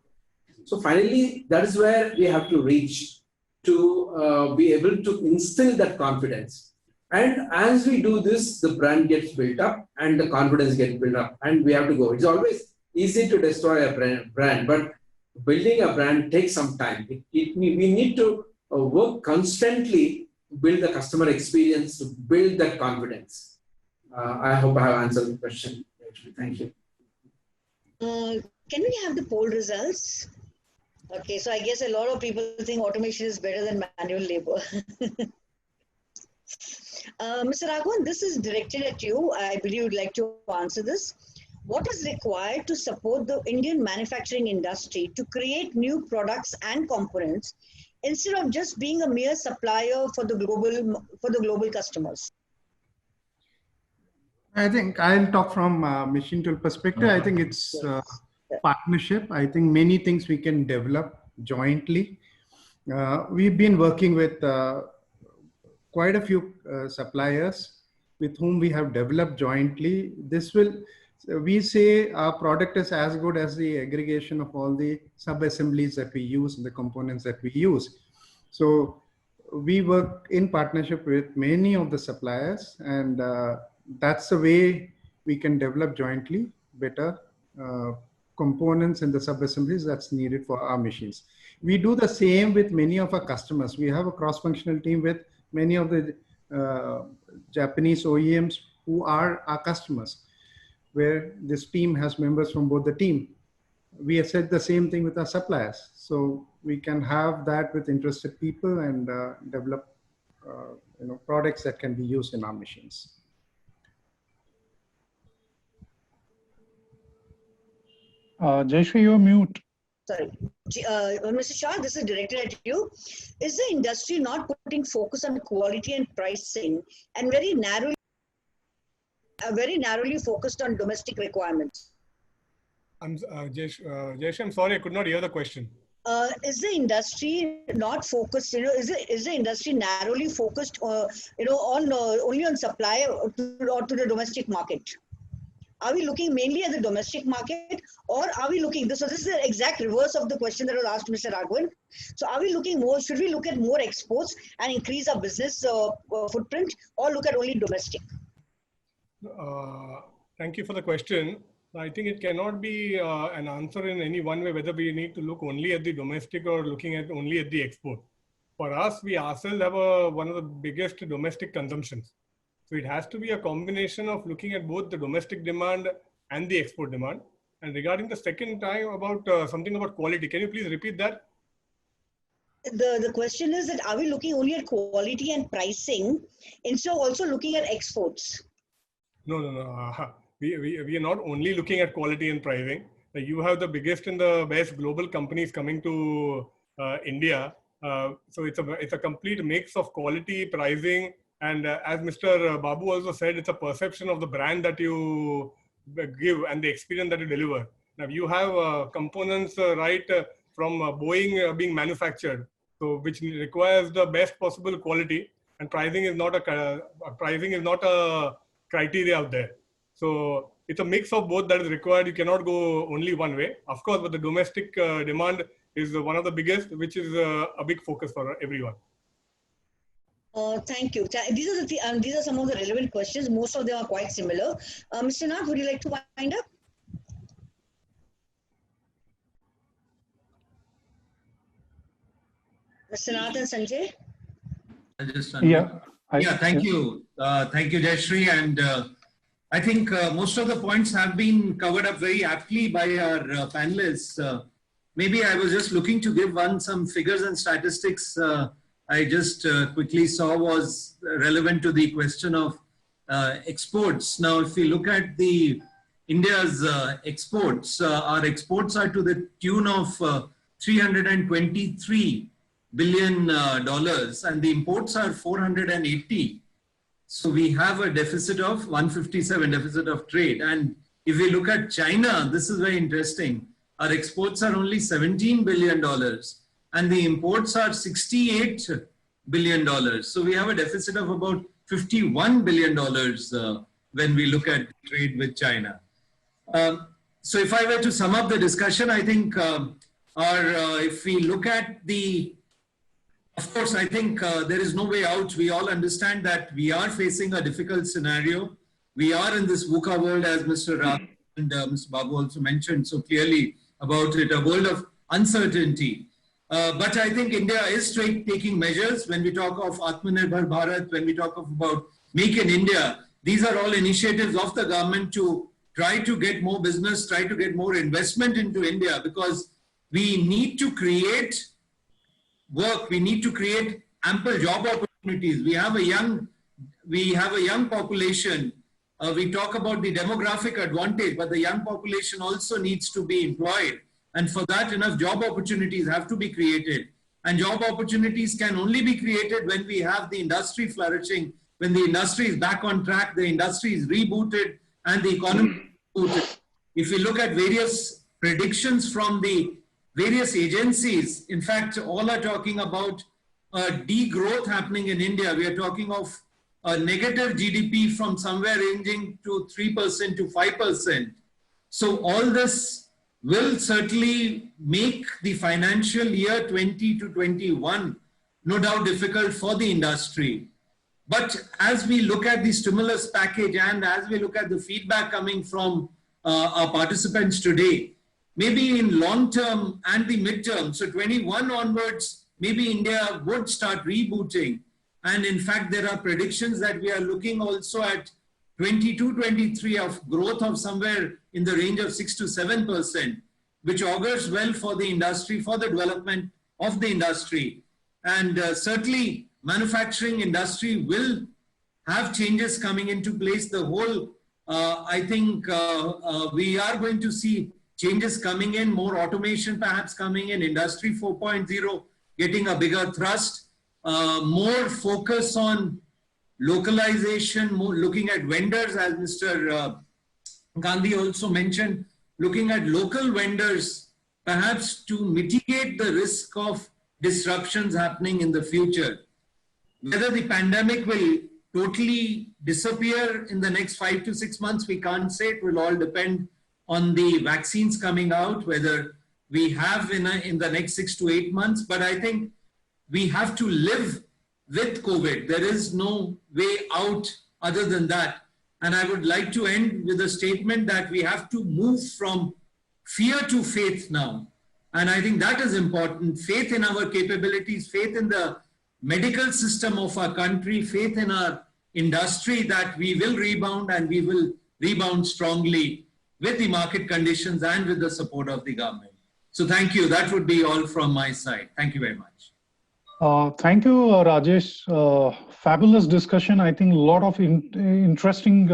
So finally, that is where we have to reach to be able to instill that confidence. And as we do this, the brand gets built up and the confidence gets built up, and we have to go. It's always easy to destroy a brand, but building a brand takes some time. We need to work constantly, build the customer experience, to build that confidence. I hope I have answered the question. Thank you. Can we have the poll results? Okay, so I guess a lot of people think automation is better than manual labor. Mr. Raghavan, this is directed at you. I believe you would like to answer this. What is required to support the Indian manufacturing industry to create new products and components instead of just being a mere supplier for the global customers? I think I'll talk from machine tool perspective. I think it's partnership. I think many things we can develop jointly. We've been working with quite a few suppliers with whom we have developed jointly. This will, we say our product is as good as the aggregation of all the sub-assemblies that we use and the components that we use. So we work in partnership with many of the suppliers, and that's the way we can develop jointly better components and the sub-assemblies that's needed for our machines. We do the same with many of our customers. We have a cross-functional team with many of the Japanese OEMs who are our customers, where this team has members from both the team. We have said the same thing with our suppliers. So we can have that with interested people and develop products that can be used in our machines. Jayashree, you're mute. Sorry. Mr. Shah, this is directed at you. Is the industry not putting focus on quality and pricing and very narrowly focused on domestic requirements? Jayashree, I'm sorry, I could not hear the question. Is the industry not focused? Is the industry narrowly focused, only on supply or to the domestic market? Are we looking mainly at the domestic market, or are we looking? So this is the exact reverse of the question that was asked Mr. Raghavan. So are we looking more? Should we look at more exports and increase our business footprint, or look at only domestic? Thank you for the question. I think it cannot be an answer in any one way, whether we need to look only at the domestic or looking at only at the export. For us, we ourselves have one of the biggest domestic consumptions. So it has to be a combination of looking at both the domestic demand and the export demand. And regarding the second time about something about quality, can you please repeat that? The question is that are we looking only at quality and pricing instead of also looking at exports? No. We are not only looking at quality and pricing. You have the biggest and the best global companies coming to India. So it's a complete mix of quality, pricing, and as Mr. Babu also said, it's a perception of the brand that you give and the experience that you deliver. Now you have components right from Boeing being manufactured, so which requires the best possible quality, and pricing is not a criteria out there. So it's a mix of both that is required. You cannot go only one way, of course, but the domestic demand is one of the biggest, which is a big focus for everyone. Thank you. These are some of the relevant questions. Most of them are quite similar. Mr. Nath, would you like to wind up? Mr. Nath and Sanjay? Thank you. Thank you, Jayashree. And I think most of the points have been covered up very aptly by our panelists. Maybe I was just looking to give some figures and statistics I just quickly saw was relevant to the question of exports. Now, if we look at India's exports, our exports are to the tune of $323 billion, and the imports are 480. So we have a deficit of 157 deficit of trade. And if we look at China, this is very interesting. Our exports are only $17 billion and the imports are $68 billion. So we have a deficit of about $51 billion when we look at trade with China. So if I were to sum up the discussion, I think if we look at of course, I think there is no way out. We all understand that we are facing a difficult scenario. We are in this VUCA world, as Mr. Ram and Mr. Babu also mentioned so clearly about it, a world of uncertainty. But I think India is taking measures when we talk of Atmanirbhar Bharat, when we talk about Make in India. These are all initiatives of the government to try to get more business, try to get more investment into India, because we need to create work. We need to create ample job opportunities. We have a young population. We talk about the demographic advantage, but the young population also needs to be employed. And for that, enough job opportunities have to be created. And job opportunities can only be created when we have the industry flourishing, when the industry is back on track, the industry is rebooted, and the economy is rebooted. If we look at various predictions from the various agencies, in fact, all are talking about degrowth happening in India. We are talking of a negative GDP from somewhere ranging to 3% to 5%. So all this will certainly make the financial year 20 to 21 no doubt difficult for the industry. But as we look at the stimulus package and as we look at the feedback coming from our participants today, maybe in long term and the midterm, so 21 onwards, maybe India would start rebooting. And in fact, there are predictions that we are looking also at 22-23 of growth of somewhere in the range of 6 to 7%, which augurs well for the industry, for the development of the industry. And certainly manufacturing industry will have changes coming into place. The whole, I think we are going to see changes coming in, more automation perhaps coming in, Industry 4.0 getting a bigger thrust, more focus on localization, more looking at vendors, as Mr. Gandhi also mentioned, looking at local vendors, perhaps to mitigate the risk of disruptions happening in the future. Whether the pandemic will totally disappear in the next 5 to 6 months, we can't say. It will all depend on the vaccines coming out, whether we have in the next 6 to 8 months. But I think we have to live with COVID. There is no way out other than that. And I would like to end with a statement that we have to move from fear to faith now. And I think that is important. Faith in our capabilities, faith in the medical system of our country, faith in our industry that we will rebound and we will rebound strongly with the market conditions and with the support of the government. So thank you. That would be all from my side. Thank you very much. Thank you, Rajesh. Fabulous discussion. I think a lot of interesting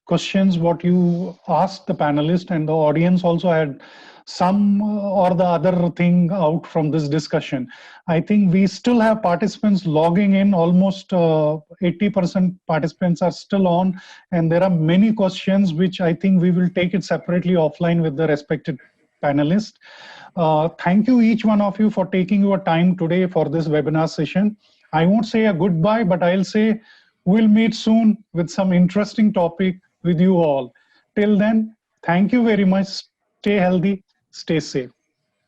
questions what you asked the panelists, and the audience also had some or the other thing out from this discussion. I think we still have participants logging in. Almost 80% participants are still on, and there are many questions which I think we will take it separately offline with the respected panelists. Thank you each one of you for taking your time today for this webinar session. I won't say a goodbye, but I'll say we'll meet soon with some interesting topic with you all. Till then, thank you very much. Stay healthy, stay safe.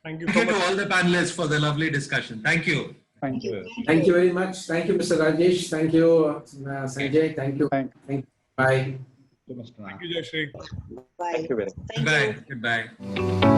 Thank you. Thank you to all the panelists for the lovely discussion. Thank you. Thank you. Thank you very much. Thank you, Mr. Rajesh. Thank you, Sanjay. Thank you. Thank you. Bye. Thank you, Jayashree. Bye. Thank you very much. Thank you. Goodbye. Goodbye.